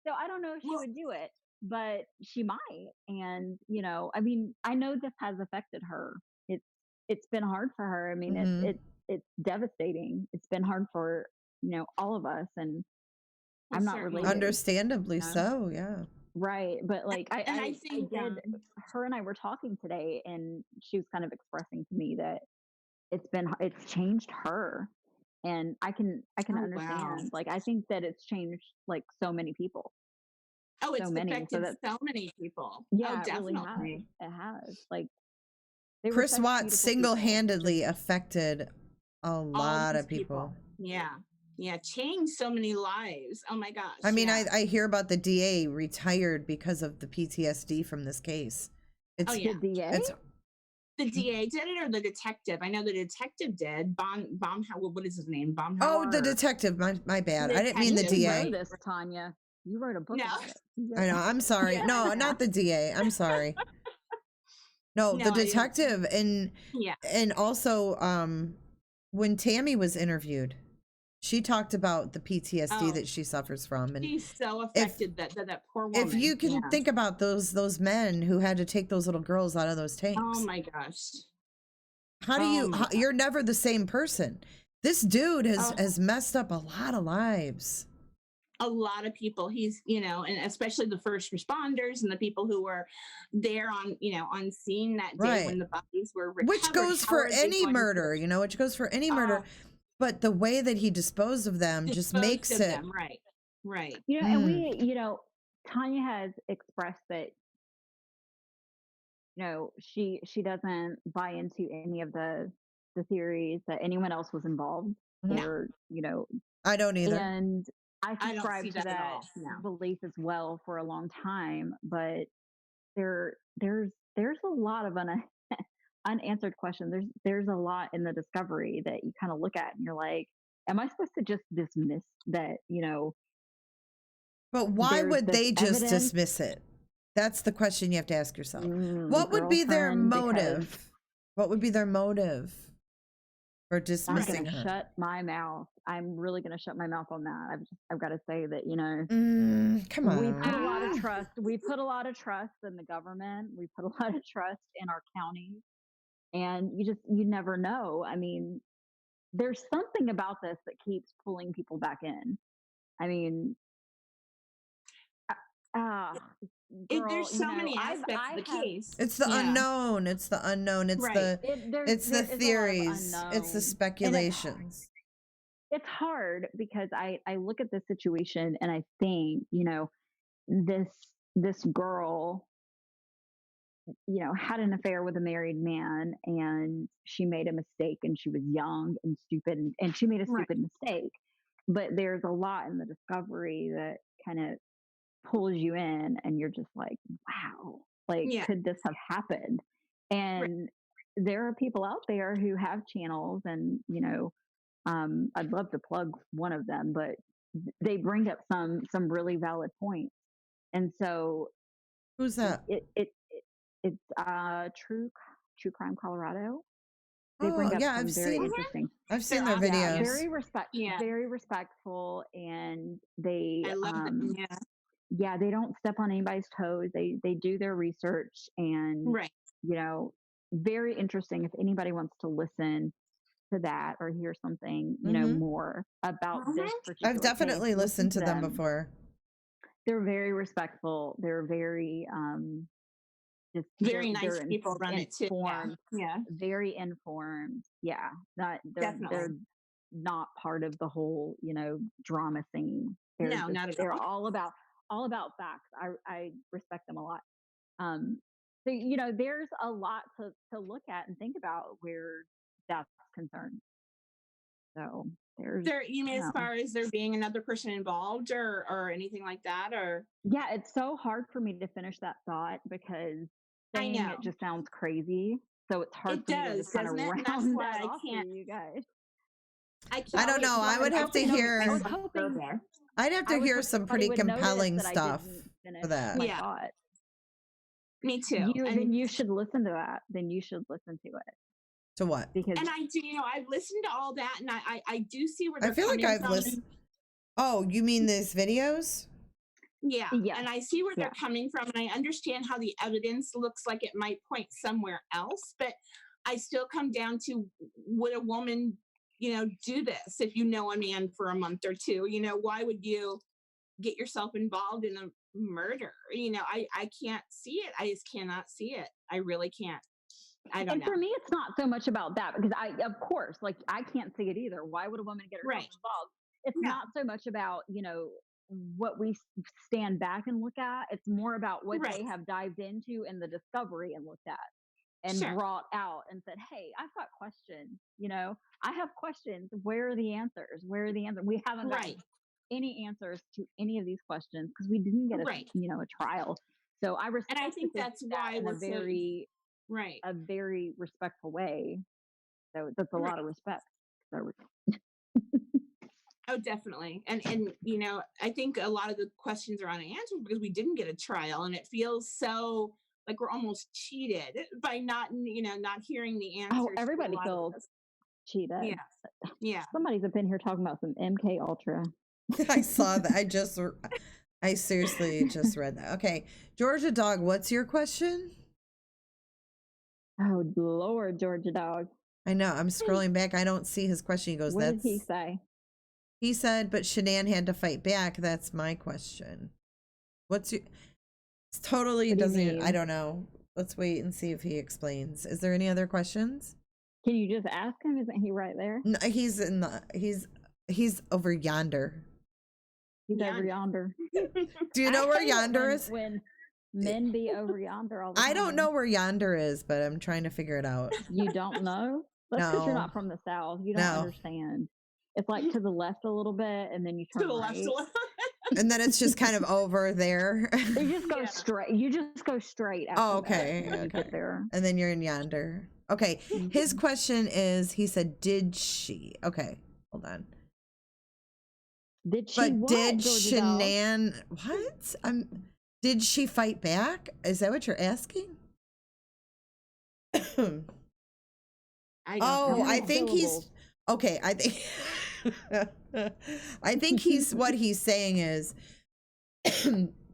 So I don't know if she Well, would do it, but she might. And, I mean, I know this has affected her. It's been hard for her. I mean, Hmm. it's devastating. It's been hard for, all of us, and well, I'm not certainly. related, Understandably you know. so, yeah. Right. But, like, And I I think, did, her and I were talking today, and she was kind of expressing to me that it's changed her, and I can oh wow. understand. Like, I think that it's changed, like, so many people, Oh, so it's many. So affected that's, so many people. Oh, yeah, it really has. definitely. It has. Like, they were Chris such Watts beautiful people. single-handedly affected a All lot these of people. people. Yeah. Yeah. Changed so many lives. Oh my I gosh. mean, Yeah. I hear about the DA retired because of the PTSD from this case. Oh It's The yeah. DA? it's The DA did it or the detective? I know the detective did. What is his name? oh, the Baumhauer. detective. My bad. The I didn't mean the You detective, wrote DA. right? this, Tanya. You wrote a book No. about it. I know. I'm sorry. Yeah. No, Yeah. not the DA. I'm sorry. No, No, the I didn't. detective, Yeah. and also when Tammy was interviewed, she talked about the PTSD Oh, that she suffers from, and she's so if affected, that poor if woman. you can Yeah. think about those men who had to take those little girls out of those Oh tanks, my gosh. how do Oh you my god. you're never the same person. This dude Oh, has messed up a lot of lives. a lot of people. He's, and especially the first responders and the people who were there on scene that day when Right. the bodies were Which recovered. goes How for are they any going to murder, which goes for any murder. But the way that he disposed of them just dispose makes of it. them? Right. Right. And Mm, Tanya has expressed that, she doesn't buy into any of the theories that anyone else was involved, mhm. No. or I don't either. and I I don't subscribe see to that at that all. No. belief as well for a long time, but there's a lot of unanswered questions. There's a lot in the discovery that you kind of look at and you're like, am I supposed to just dismiss that, But why there's would this they just evidence? dismiss it? That's the question you have to ask yourself. What would be their Girlfriend, because motive? What would be their motive for I'm dismissing gonna her? shut my mouth. I'm really gonna shut my mouth on that. I've got to say that Come we put a on. lot of trust. We put a lot of trust in the government. We put a lot of trust in our counties, and you never know. I mean, there's something about this that keeps pulling people back in. I mean, ah, girl, There's so many I've aspects I of the have case. It's the Yeah. unknown. It's the unknown. It's Right. the there it's the is a lot of theories. It's the unknown, and speculations. it's hard because I look at this situation and I think, this girl, had an affair with a married man, and she made a mistake, and she was young and stupid, and she made a Right. stupid mistake. But there's a lot in the discovery that kind of pulls you in, and you're just like, wow, like, Yeah. could this have happened? And there are people out there who have channels, and I'd love to plug one of them, but they bring up some really valid points. And so Who's that? it's True Crime Colorado. They bring Oh, up yeah, some I've very seen interesting. I've seen They're their awesome. videos. Very respectful, and they I love them. Yeah. they don't step on anybody's toes. They do their research, and Right. very interesting. If anybody wants to listen to that or hear something, more about this particular I've definitely case, listened to them before. They're very respectful. They're very just Very nice people run it too. informed. Yeah. Very informed. Yeah, they're Definitely. not part of the whole drama scene. No, not at They're all. all about facts. I respect them a lot. So there's a lot to look at and think about where that's concerned. So You mean as far as there being another person involved or anything like that, or? Yeah, it's so hard for me to finish that thought because saying I know. it just sounds crazy. So it's hard It for me to does, just kind of doesn't it? And that's round why that I off for can't. you guys. I don't know. I would have to hear. I was hoping I'd have to hear some pretty compelling stuff for that. My Yeah. thought. Me too. Then you should listen to that. Then you should listen to it. To what? Because And I do, I've listened to all that, and I do see where they're I feel like coming I've from. listened. Oh, you mean these videos? Yeah. Yeah. And I see where they're coming from, and I understand how the evidence looks like it might point somewhere else, but I still come down to, would a woman, do this if you know a man for a month or two? Why would you get yourself involved in a murder? I can't see it. I just cannot see it. I really can't. I don't know. For me, it's not so much about that because of course, like, I can't see it either. Why would a woman get herself involved? It's not so much about, what we stand back and look at. It's more about what they have dived into in the discovery and looked at and brought out and said, hey, I've got questions. I have questions. Where are the answers? We haven't got any answers to any of these questions because we didn't get a trial. So I respect, and I think that's why in a very respectful way. So that's a lot of respect. So oh, definitely. And I think a lot of the questions are unanswered because we didn't get a trial, and it feels so like we're almost cheated by not hearing the answers. Oh, everybody feels cheated. Yeah. Somebody's up in here talking about some MK Ultra. I saw that. I seriously just read that. Okay. Georgia Dog, what's your question? Oh, Lord, Georgia Dog. I know. I'm scrolling back. I don't see his question. He goes, what did he say? He said, but Shanann had to fight back. That's my question. What's your... It's totally doesn't... I don't know. Let's wait and see if he explains. Is there any other questions? Can you just ask him? Isn't he right there? No, he's in the... He's over yonder. He's over yonder. Do you know where yonder is? When men be over yonder all the time. I don't know where yonder is, but I'm trying to figure it out. You don't know? That's because you're not from the South. You don't understand. It's like to the left a little bit, and then you To turn the left, right. to left. And then it's just kind of over there. You just go Yeah. straight. You just go straight after Oh, that okay. when you Okay. get there. And then you're in yonder. Okay. His question is, he said, did she? Okay. Hold on. Did she But what, did Georgia Doll? Shanann, what? Did she fight back? Is that what you're asking? I don't Oh, know. I think he's Syllables. okay. I think I think what he's saying is,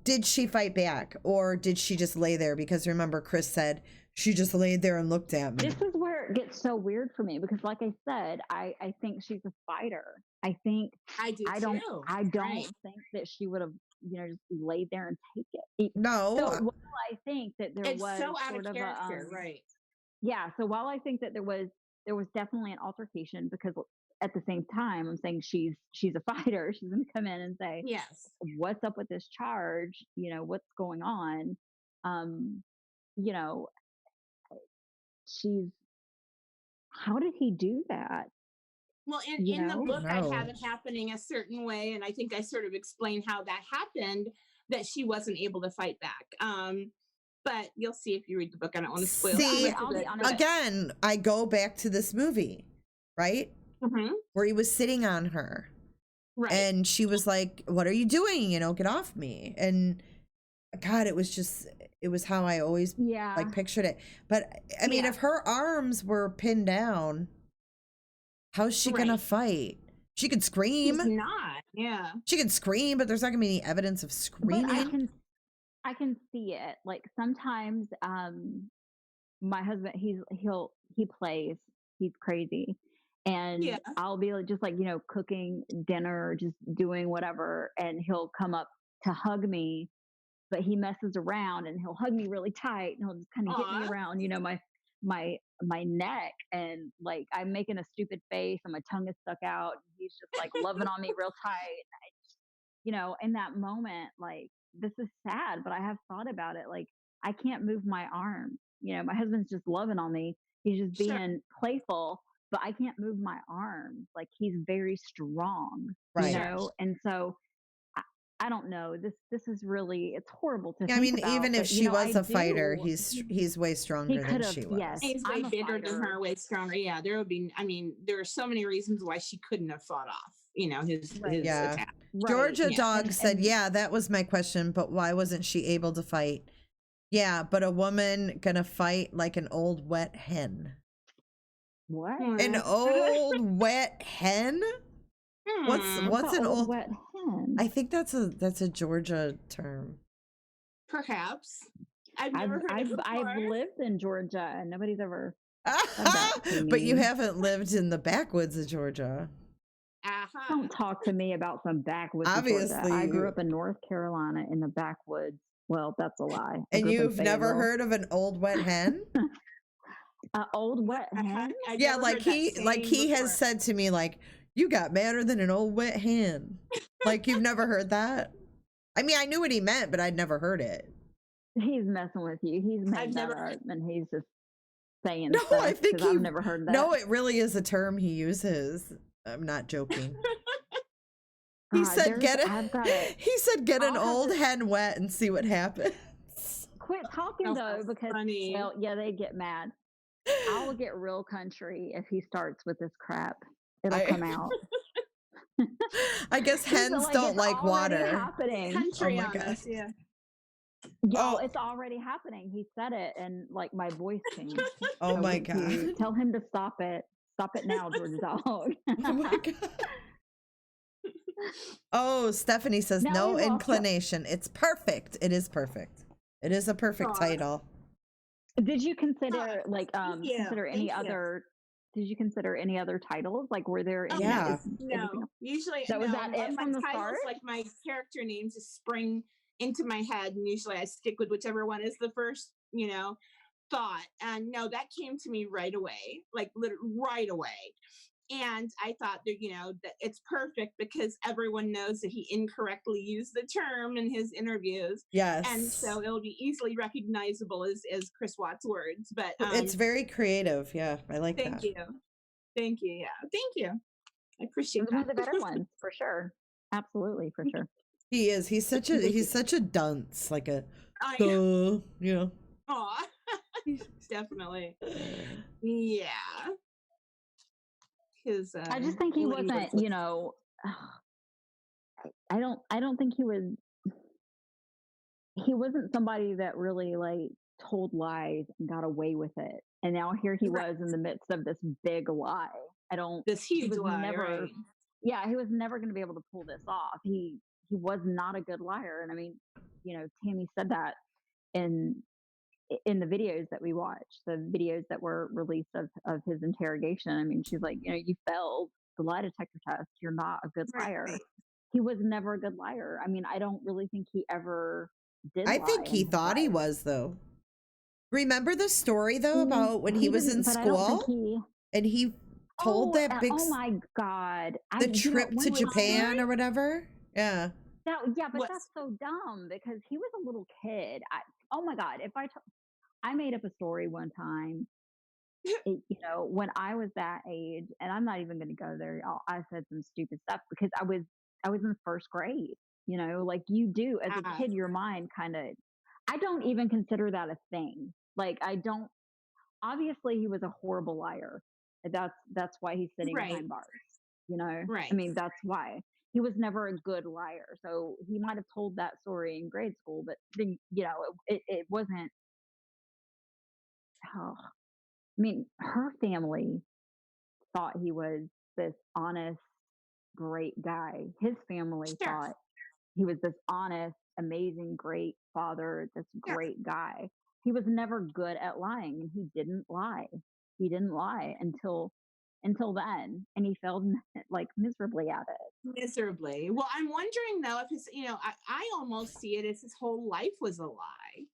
did she fight back or did she just lay there? Because remember, Chris said she just laid there and looked at me. This is where it gets so weird for me because, like I said, I think she's a fighter. I think I do I don't too. I don't Right. think that she would have just laid there and take it. No, So while I think that there It's was so out sort of of character, a right? yeah. So while I think that there was definitely an altercation because at the same time I'm saying she's a fighter. She's going to come in and say, Yes. "What's up with this charge? What's going on?" Um, you know, she's how did he do that? Well, You in the know? book, I No. have it happening a certain way, and I think I sort of explained how that happened, that she wasn't able to fight back. But you'll see if you read the book. I don't want to spoil See, too much I'll of be it. honest. again, I go back to this movie, right? Mhm. Where he was sitting on her. Right. And she was like, what are you doing? Get off me. And God, it was how I always Yeah. like pictured it. But I mean, Yeah. if her arms were pinned down, how's she gonna Right. fight? She could She's scream. not. Yeah. She could scream, but there's not gonna be any evidence of But screaming. I can see it. Like sometimes my husband he plays, he's crazy. And Yeah. I'll be just like, cooking dinner, or just doing whatever, and he'll come up to hug me, but he messes around and he'll hug me really tight and he'll just kind of get me Aw. around, my neck, and like I'm making a stupid face and my tongue is stuck out. And he's just like loving on me real tight. In that moment, like this is sad, but I have thought about it. Like I can't move my arms. My husband's just loving on me. He's just Sure. being playful, but I can't move my arms. Like he's very strong, Right. And so I don't know. This is really it's horrible to Yeah, I think mean, about. even if but, she was I a fighter, do- he's way he stronger than could have. she was. Yes, He's way I'm a bigger than fighter. her, way stronger. Yeah, there would be. I mean, there are so many reasons why she couldn't have fought off. His Right. Yeah. attack. Right. Georgia Yeah. Dog said, and- yeah, that was my question, but why wasn't she able to fight? Yeah, but a woman gonna fight like an old wet hen. What? An old wet hen? What's What's an a old wet hen? I think that's a Georgia term. Perhaps. I've never heard it before. I've lived in Georgia and nobody's ever that to But you me. haven't lived in the backwoods of Georgia. Uh-huh. Don't talk to me about some backwoods. Obviously, of Georgia. I grew you- up in North Carolina in the backwoods. Well, that's a lie. I And grew up in you've never Fayetteville. heard of an old wet hen? Old wet hen? I've Yeah, never like heard that he saying before. has said to me, like, you got madder than an old wet hen. Like, you've never heard that? I mean, I knew what he meant, but I'd never heard it. He's messing with you. He's made I've that never- up, and he's just saying No, stuff I think 'cause I've never heard that. No, it really is a term he uses. I'm not joking. He said, I've got it. He said, get an I'll have old to- hen wet and see what happens. Quit talking Oh, though, how because funny. well, yeah, they get mad. I'll get real country if he starts with this crap. It'll come out. I guess hens So, don't it's like already water. Happening. Country Oh my on God. us, yeah. Yeah, Oh. it's already happening. He said it, and like my voice changed. Oh I my went to God. tell him to stop it. Stop it now, Georgia Dog. Oh my God. Oh, Stephanie says Now no we've lost inclination. It's perfect. It is perfect. It is a perfect Aw. title. Did you consider you. consider any Thank you. other? Did you consider any other titles? Like, were there any? Yeah. No, anything- usually So was no. that it My from the titles, start? like my character names, just spring into my head, and usually I stick with whichever one is the first, thought. And no, that came to me right away, like right away. And I thought that that it's perfect because everyone knows that he incorrectly used the term in his interviews, Yes. and so it'll be easily recognizable as Chris Watts' words. But It's very creative. Yeah, I like thank that. you, thank you, yeah, thank you. I It appreciate was one that. of the better ones for sure. Absolutely, for sure. He is. He's such a dunce, like a I you know. Aw. Definitely. Yeah. His I just think he language wasn't, was I don't think he wasn't somebody that really like told lies and got away with it. And now here he right. was in the midst of this big lie. I don't This he huge was lie, never right? yeah, he was never going to be able to pull this off. He was not a good liar. And I mean, Tammy said that in in the videos that we watched, the videos that were released of his interrogation. I mean, she's like, you failed the lie detector test. You're not a good liar. Right. He was never a good liar. I mean, I don't really think he ever did I lie think in he his thought he life. was though. Remember the story though about when he was in But I don't think school he. and he told that big Oh my God! the trip to When was Japan or whatever? Yeah. that? Yeah, but What? that's so dumb because he was a little kid. Oh my God! I made up a story one time. When I was that age, and I'm not even going to go there, y'all. I said some stupid stuff because I was in first grade. Like you do as a Ah, kid, your mind kind of. I don't even consider that a thing. Like I don't. Obviously, he was a horrible liar. That's why he's sitting right. behind bars. I Right. mean, that's why he was never a good liar. So he might have told that story in grade school, but then it wasn't. Oh, I mean, her family thought he was this honest, great guy. His family Sure. thought he was this honest, amazing, great father, this Sure. great guy. He was never good at lying, and he didn't lie. He didn't lie until then, and he failed like miserably at it. Miserably. Well, I'm wondering though if his, I almost see it as his whole life was a lie.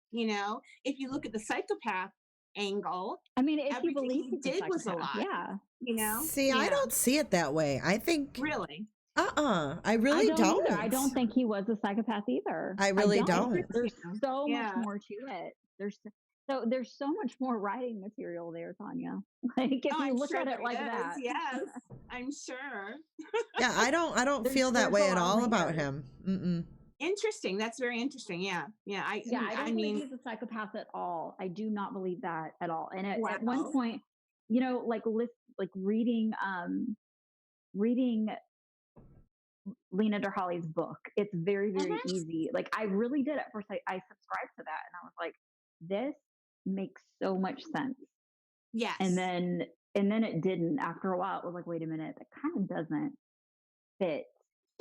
If you look at the psychopath angle, I mean, if you everything believe he he's a did was a psychopath, lie. yeah. See, I Yeah. don't see it that way. I think Really. I I really don't don't. either. I don't think he was a psychopath either. I really don't. There's so much Yeah. more to it. There's so much more writing material there, Tanya. Like if Oh, you I'm look sure at it there like is. that, Yes, I'm sure. Yeah, I don't feel that there's way a at lot of all about layers. him. Mm-mm. Interesting. That's very interesting. Yeah. Yeah. I don't believe he's a psychopath at all. I do not believe that at all. And at one Wow. point, like reading Lena Derhali's book, it's very, very Mhm. easy. Like I really did at first. I subscribed to that and I was like, this makes so much sense. Yes. And then it didn't. After a while, it was like, wait a minute, that kind of doesn't fit.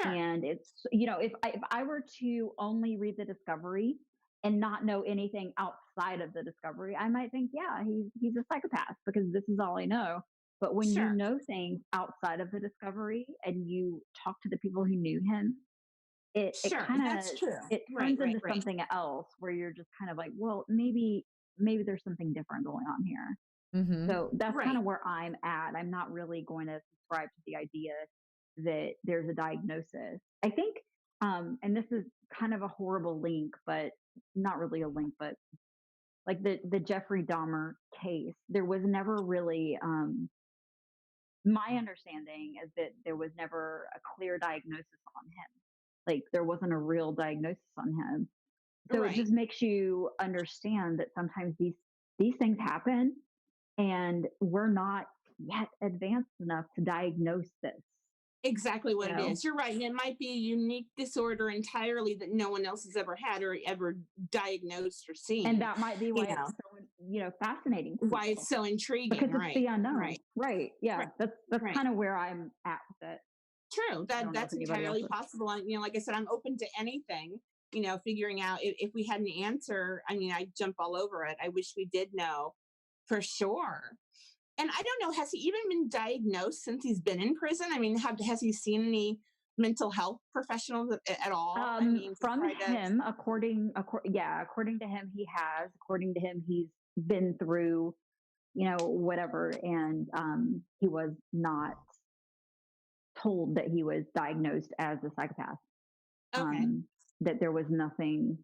Sure. And it's if I were to only read the discovery and not know anything outside of the discovery, I might think, yeah, he's a psychopath because this is all I know. But when you Sure. know things outside of the discovery and you talk to the people who knew him, it Sure. kind of That's true. it Right. turns Right. into Right. something else where you're just kind of like, well, maybe there's something different going on here. Mm-hmm. So that's kind Right. of where I'm at. I'm not really going to subscribe to the idea that there's a diagnosis. I think, and this is kind of a horrible link, but not really a link, but like the Jeffrey Dahmer case, there was never really, my understanding is that there was never a clear diagnosis on him. Like there wasn't a real diagnosis on him. So it Right. just makes you understand that sometimes these things happen and we're not yet advanced enough to diagnose this. Exactly what You it know, is. You're right. And it might be a unique disorder entirely that no one else has ever had or ever diagnosed or seen. and that might be why You know, it's so fascinating to why people it's so intriguing. because it's Right. the unknown, Right. right? Yeah, Right. that's Right. kind of where I'm at with it. True. I don't know if That's anybody else entirely is. possible. And like I said, I'm open to anything. Figuring out if we had an answer. I mean, I'd jump all over it. I wish we did know for sure. And I don't know, has he even been diagnosed since he's been in prison? I mean, has he seen any mental health professionals at all? I mean, to From try to. him, according to him, he has. According to him, he's been through, whatever, and he was not told that he was diagnosed as a psychopath. Okay. That there was nothing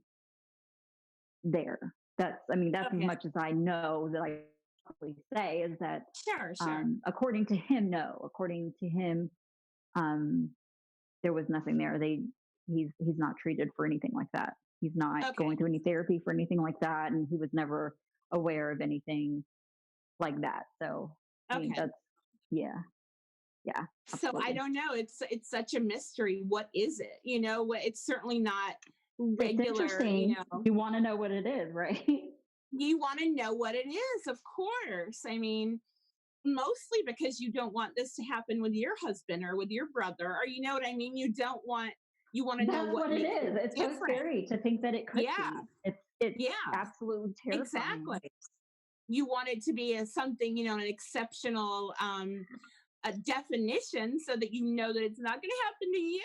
there. That's as Okay. much as I know that I probably say is that Sure. according to him, no. According to him, there was nothing there. He's not treated for anything like that. He's not Okay. going through any therapy for anything like that, and he was never aware of anything like that. So I mean, Okay. that's yeah. So I Absolutely. don't know. It's such a mystery. What is it? It's certainly not It's regular. interesting. You want to know what it is, right? You want to know what it is, of course. I mean, mostly because you don't want this to happen with your husband or with your brother, or you know what I mean. You want to know That's what what it makes is. it It's so different. scary to think that it could Yeah, be. It's yeah, absolutely terrifying. exactly. You want it to be something, an exceptional a definition, so that you know that it's not going to happen to you.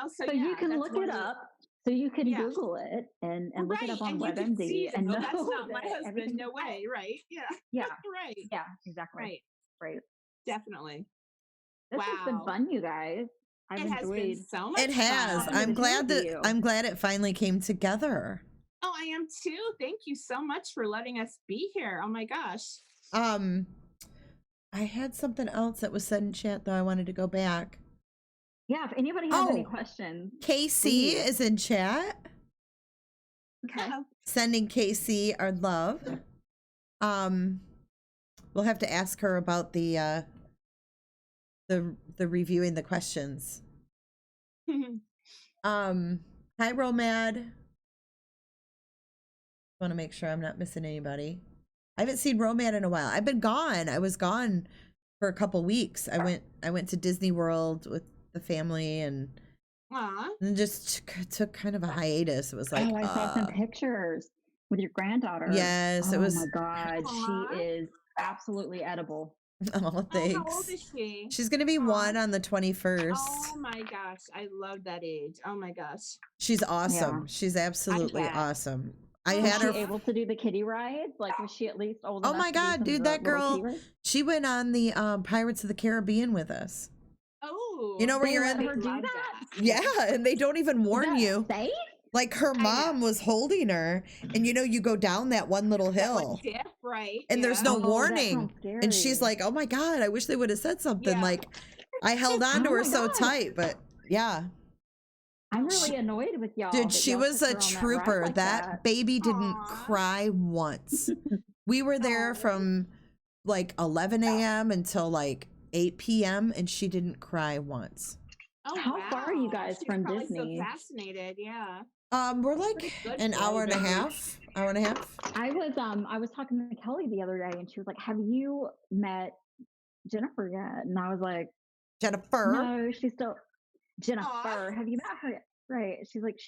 So So yeah, you can that's look one it of the, up. So you can yeah, Google it and look it right, up on and you can see WebMD that, and oh, know that's not my that husband, everything's no okay. way, right? Yeah. Yeah, Right, yeah, exactly. right, Right. definitely. This has been Wow, fun, you guys. I've it has been enjoyed so much It has. fun. talking to the two of you. I'm glad it finally came together. Oh, I am too. Thank you so much for letting us be here. Oh my gosh. I had something else that was said in chat though. I wanted to go back. Yeah, if anybody has any Oh, questions, Casey please. is in chat. Okay. Sending Casey our love. We'll have to ask her about the reviewing the questions. Hi Romad. Want to make sure I'm not missing anybody. I haven't seen Romad in a while. I've been gone. I was gone for a couple weeks. I went to Disney World with the family and just took kind of a hiatus. It was like, oh, I saw some pictures with your granddaughter. Yes, oh it was. Oh my God, she is absolutely edible. Oh, thanks. How old is she? She's gonna be 1 on the 21st. Oh my gosh, I love that age. Oh my gosh. She's awesome. Yeah. She's absolutely awesome. I Was had she her able to do the kiddie rides? Like, was she at least old Oh enough my to do God, some of dude, the that little girl, kiddie rides? she went on the Pirates of the Caribbean with us. Oh, You know where They you're let in? her do that? Yeah, and they don't even warn Is that you. safe? Like her mom was holding her, and you go down that one little hill, dip, right? and there's no Oh, that warning, sounds and she's scary. like, "Oh my God, I wish they would have said something." Yeah. Like, I held on to Oh her my so God. tight, but yeah, I'm really annoyed with y'all. dude, that she y'all was took a her on that ride trooper. like That baby didn't Aw. cry once. We were there from like 11 a.m. until like 8 p.m. and she didn't cry once. Oh, How far are you guys She's from probably Disney? So fascinated, yeah. We're like good an for hour and a baby. half. Hour and a half. I was talking to Kelly the other day, and she was like, "Have you met Jennifer yet?" And I was like, Jennifer. "No, she's still Jennifer. Have you met her yet?" Right? She's like,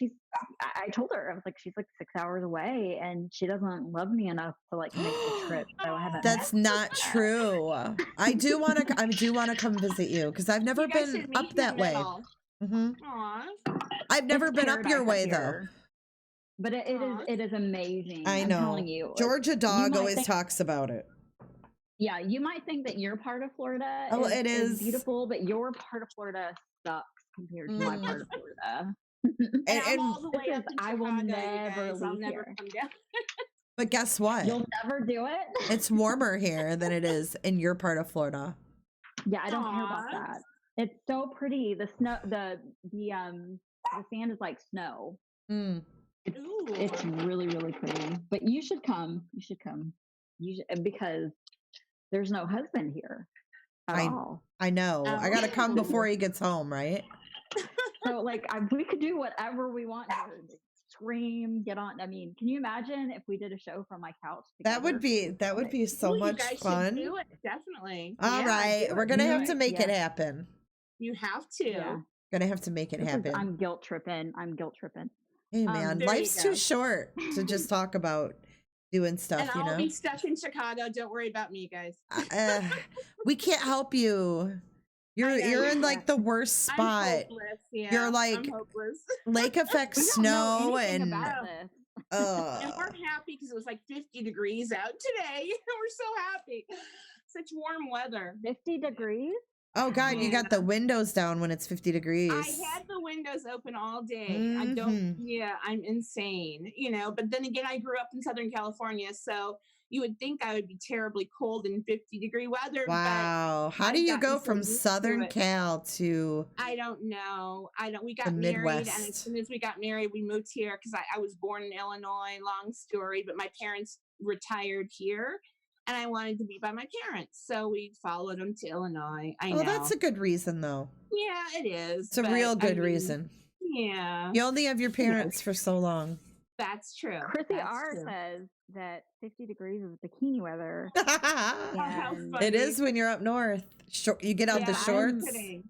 I told her, I was like, she's like 6 hours away, and she doesn't love me enough to like make the trip. So I haven't. That's not true. I do want to come visit you because I've never been up that way. Aw. I've never It's been up your paradise way here. But it is amazing. I I'm know. telling you. Georgia Dog might always think- talks about it. Yeah, you might think that your part of Florida it is is beautiful, but your part of Florida sucks compared to my part of Florida. And I'm all the way this up is- in I will Chicago, you never guys. I'll leave never here. come down. But guess what? You'll never do it. It's warmer here than it is in your part of Florida. Yeah, I don't care Aw. about that. It's so pretty. The snow, the sand is like snow. Mm. It's really, really pretty. But you should come. You should come. Because there's no husband here at all. I know. Oh. I gotta come before he gets home, right? So like we could do whatever we want here. Scream, get on. I mean, can you imagine if we did a show from my couch together? That would be so much you guys fun. should do it, definitely. All right, we're gonna have to make it happen. You have to. Yeah. Gonna have to make it happen. I'm guilt tripping. Hey man, there life's you too go. short to just talk about doing stuff, And I'll be stuck in Chicago. Don't worry about me, guys. We can't help you. You're in like the worst spot. I'm hopeless. Yeah, You're like I'm hopeless. lake effect We don't know snow anything and about this. And we're happy because it was like 50 degrees out today. We're so happy. Such warm weather. 50 degrees? oh god, you got the windows down when it's 50 degrees. I had the windows open all day. Mhm. I'm insane, But then again, I grew up in Southern California. So, you would think I would be terribly cold in 50-degree weather. Wow. How I've do you gotten go so from used to Southern it. Cal to I don't know. We the got married, and as Midwest? soon as we got married, we moved here because I was born in Illinois. Long story, but my parents retired here, and I wanted to be by my parents, so we followed them to Illinois. I know. That's a good reason, though. Yeah, it is. It's a real good reason. Yeah. You only have your parents for so long. That's true. Chrissy That's R true. says that 50 degrees is bikini weather. How And funny. It is when you're up north. You get out the I'm shorts. kidding.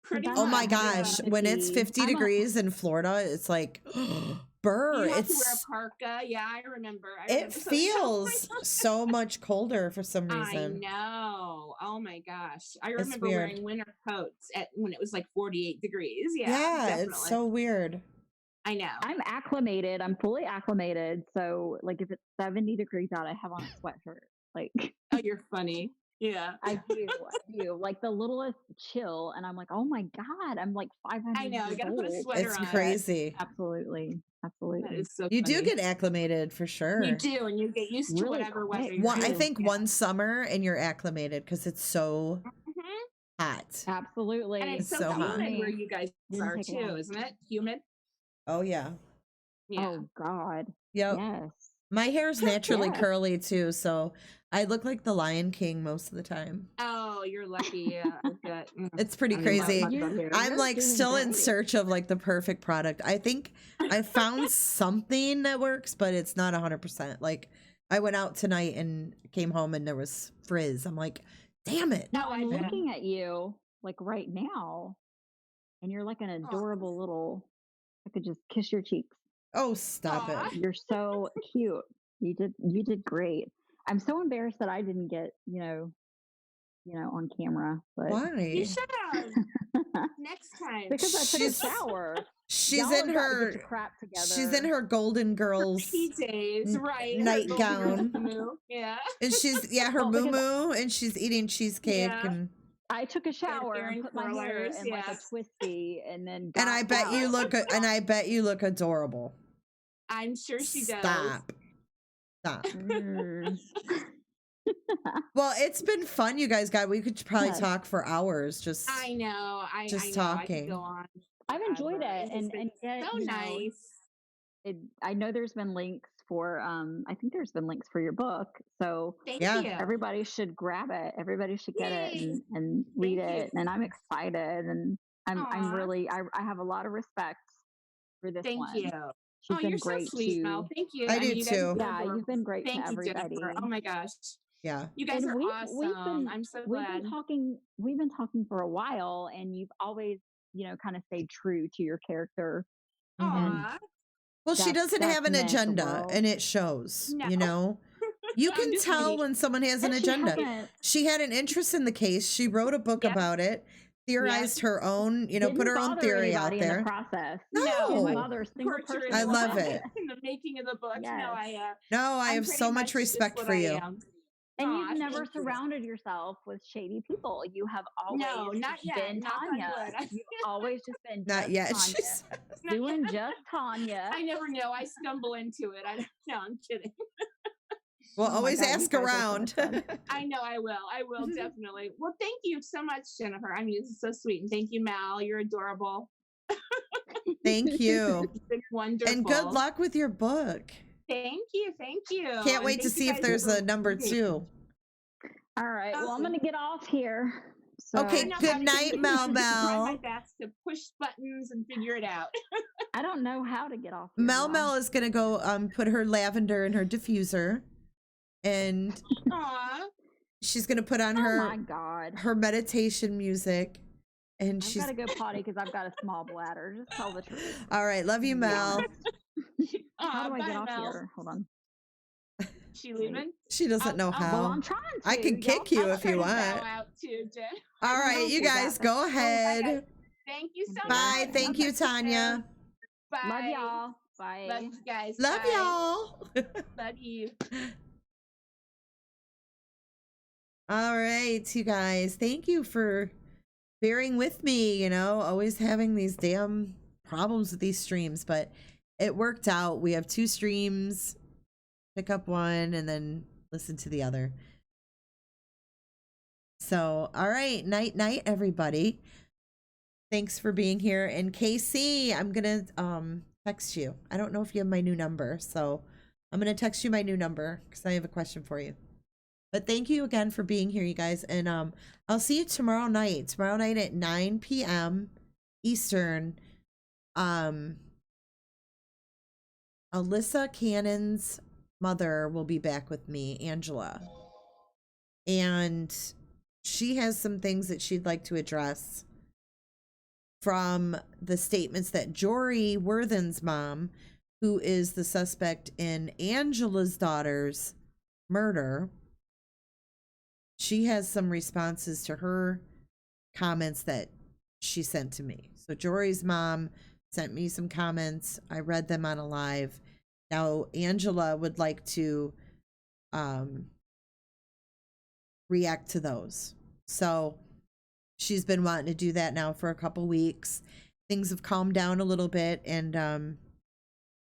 Pretty Oh my much, gosh. yeah. When it's 50 degrees in Florida, it's like, burr. You have to It's wear a parka. Yeah, I remember. it feels so much colder for some I reason. know. Oh my gosh. I It's remember weird. wearing winter coats when it was like 48 degrees. Yeah, Yeah, definitely. it's so weird. I know. I'm acclimated. I'm fully acclimated. So, like, if it's 70 degrees out, I have on a sweatshirt. Like, Oh, you're funny. Yeah. I do. Like, the littlest chill. And I'm like, oh my God, I'm like 500 I know. I years gotta put a old. sweater It's on. crazy. Absolutely. That Absolutely. is so You do funny. get acclimated for sure. You do, and you get used to Really whatever quick. weather you're One, I in. think Yeah. one summer and you're acclimated because it's so Mhm. hot. Absolutely. And it's It's so so hot. humid where you guys Didn't are take too, long. isn't it? Humid. Oh yeah. Yeah. Oh God. Yep. Yes. My hair's naturally Yeah. curly too, so I look like the Lion King most of the time. Oh, you're lucky. Yeah. Okay. It's pretty I mean, crazy. lucky about hair. I'm You're like doing still in great. search of like the perfect product. I think I found something that works, but it's not 100%. Like I went out tonight and came home and there was frizz. I'm like, damn it. No, I'm I bet. looking at you like right now, and you're like an adorable little. I could just kiss your cheeks. Oh, stop Aw. it. You're so cute. You did great. I'm so embarrassed that I didn't get on camera, but You Why? should have next time. because I took a She's- shower. She's Y'all in have got to get your her crap together. she's in her Golden Girls PJs, right? her nightgown. little moo-moo. Yeah. And she's her Well, because moo and she's eating cheesecake Yeah. and I took a shower hair and in put my hair curlers, in like a yes. twisty, and then and I got bet you out. look adorable. I'm sure she does. Stop. Mm. Well, it's been fun, you guys. God, we could probably Yes. talk for hours. Just I know. I Just know. I talking. could go on. I've enjoyed forever. it, It's and been yet, so nice. I know there's been links for I think there's been links for your book, so Thank Yeah. you. everybody should grab it. Everybody should get it Yay. and read Thank you. it. And I'm excited, and I'm Aw. really I have a lot of respect for this Thank one. you. She's Oh, been you're so great sweet, to Mel. Thank you. I do mean, you guys too. are yeah, adorable. you've been great Thank to you, everybody. Jennifer. Oh my gosh. yeah. You guys And are we've awesome. been I'm so we've glad. been talking for a while, and you've always kind of stayed true to your character. Mhm. Aw. Well, she That's- doesn't have that's an meant the agenda, world. and it shows. No. You know, you I'm can just tell kidding. when someone has an And she agenda. hasn't- She had an interest in the case. She wrote a book Yep. about it, theorized her own, put didn't her own bother theory out anybody in there. the process. No. Didn't like, bother a single torture person. in I in the the love process, it. in the making of the book. Yes. No, I No, I I'm have so pretty much just respect what for I you. am. And Aw, you've never thank you. surrounded yourself with shady people. You have always No, not just yet. been Knock on Tanya. wood. You've always just been Not just yet. Tanya. She says. Not Doing yet. just Tanya. I never know. I stumble into it. No, I'm kidding. Well, Oh my always God, you ask guys are so around. much fun. I know I will. I will definitely. Well, thank you so much, Jennifer. I mean, this is so sweet. And thank you, Mal. You're adorable. Thank you. It's been wonderful. And good luck with your book. Thank you. Thank you. Can't And wait to thank you see if guys there's for a number reading. 2. All right. Well, I'm Awesome. going to get off here. So Okay, I know good how to night, do it. Mel Try my Mel. best to push buttons and figure it out. I don't know how to get off here. Mel y'all. Mel is gonna go put her lavender in her diffuser, and Aw. she's gonna put on Oh her my God. her meditation music, and I've she's got to go potty because I've got a small bladder. Just tell the truth. all right. Love you, Mel. How do I bye, get off Mel. here? Hold on. She leaving? She doesn't know I'll- Well, how. I'm trying to. I can Y'all kick you tell if her. you Turn it want. out too, Jen. All I right, know you she guys got go this. ahead. Thank you so Bye. much. Thank you, Okay. Tanya. Bye. Love y'all. Bye. Love you guys. Love Bye. y'all. Love you. All right, you guys. Thank you for bearing with me, always having these damn problems with these streams, but it worked out. We have 2 streams, pick up one, and then listen to the other. So, all right, night, everybody. Thanks for being here. And Casey, I'm gonna text you. I don't know if you have my new number, so I'm gonna text you my new number because I have a question for you. But thank you again for being here, you guys. And I'll see you tomorrow night. Tomorrow night at 9 p.m. Eastern. Alyssa Cannon's mother will be back with me, Angela. And she has some things that she'd like to address from the statements that Jory Worthen's mom, who is the suspect in Angela's daughter's murder, she has some responses to her comments that she sent to me. So Jory's mom sent me some comments. I read them on a live. Now Angela would like to react to those. So she's been wanting to do that now for a couple weeks. Things have calmed down a little bit, and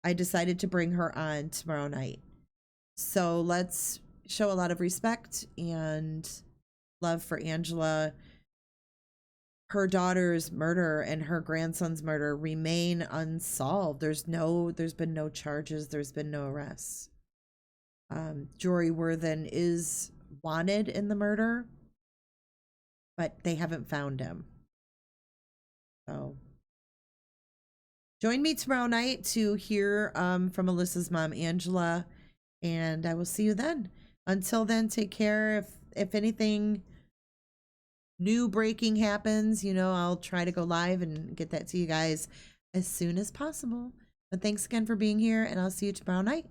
I decided to bring her on tomorrow night. So let's show a lot of respect and love for Angela. Her daughter's murder and her grandson's murder remain unsolved. There's been no charges. There's been no arrests. Jory Worthen is wanted in the murder, but they haven't found him. So join me tomorrow night to hear from Alyssa's mom, Angela, and I will see you then. Until then, take care. If anything new breaking happens, you know, I'll try to go live and get that to you guys as soon as possible. But thanks again for being here, and I'll see you tomorrow night.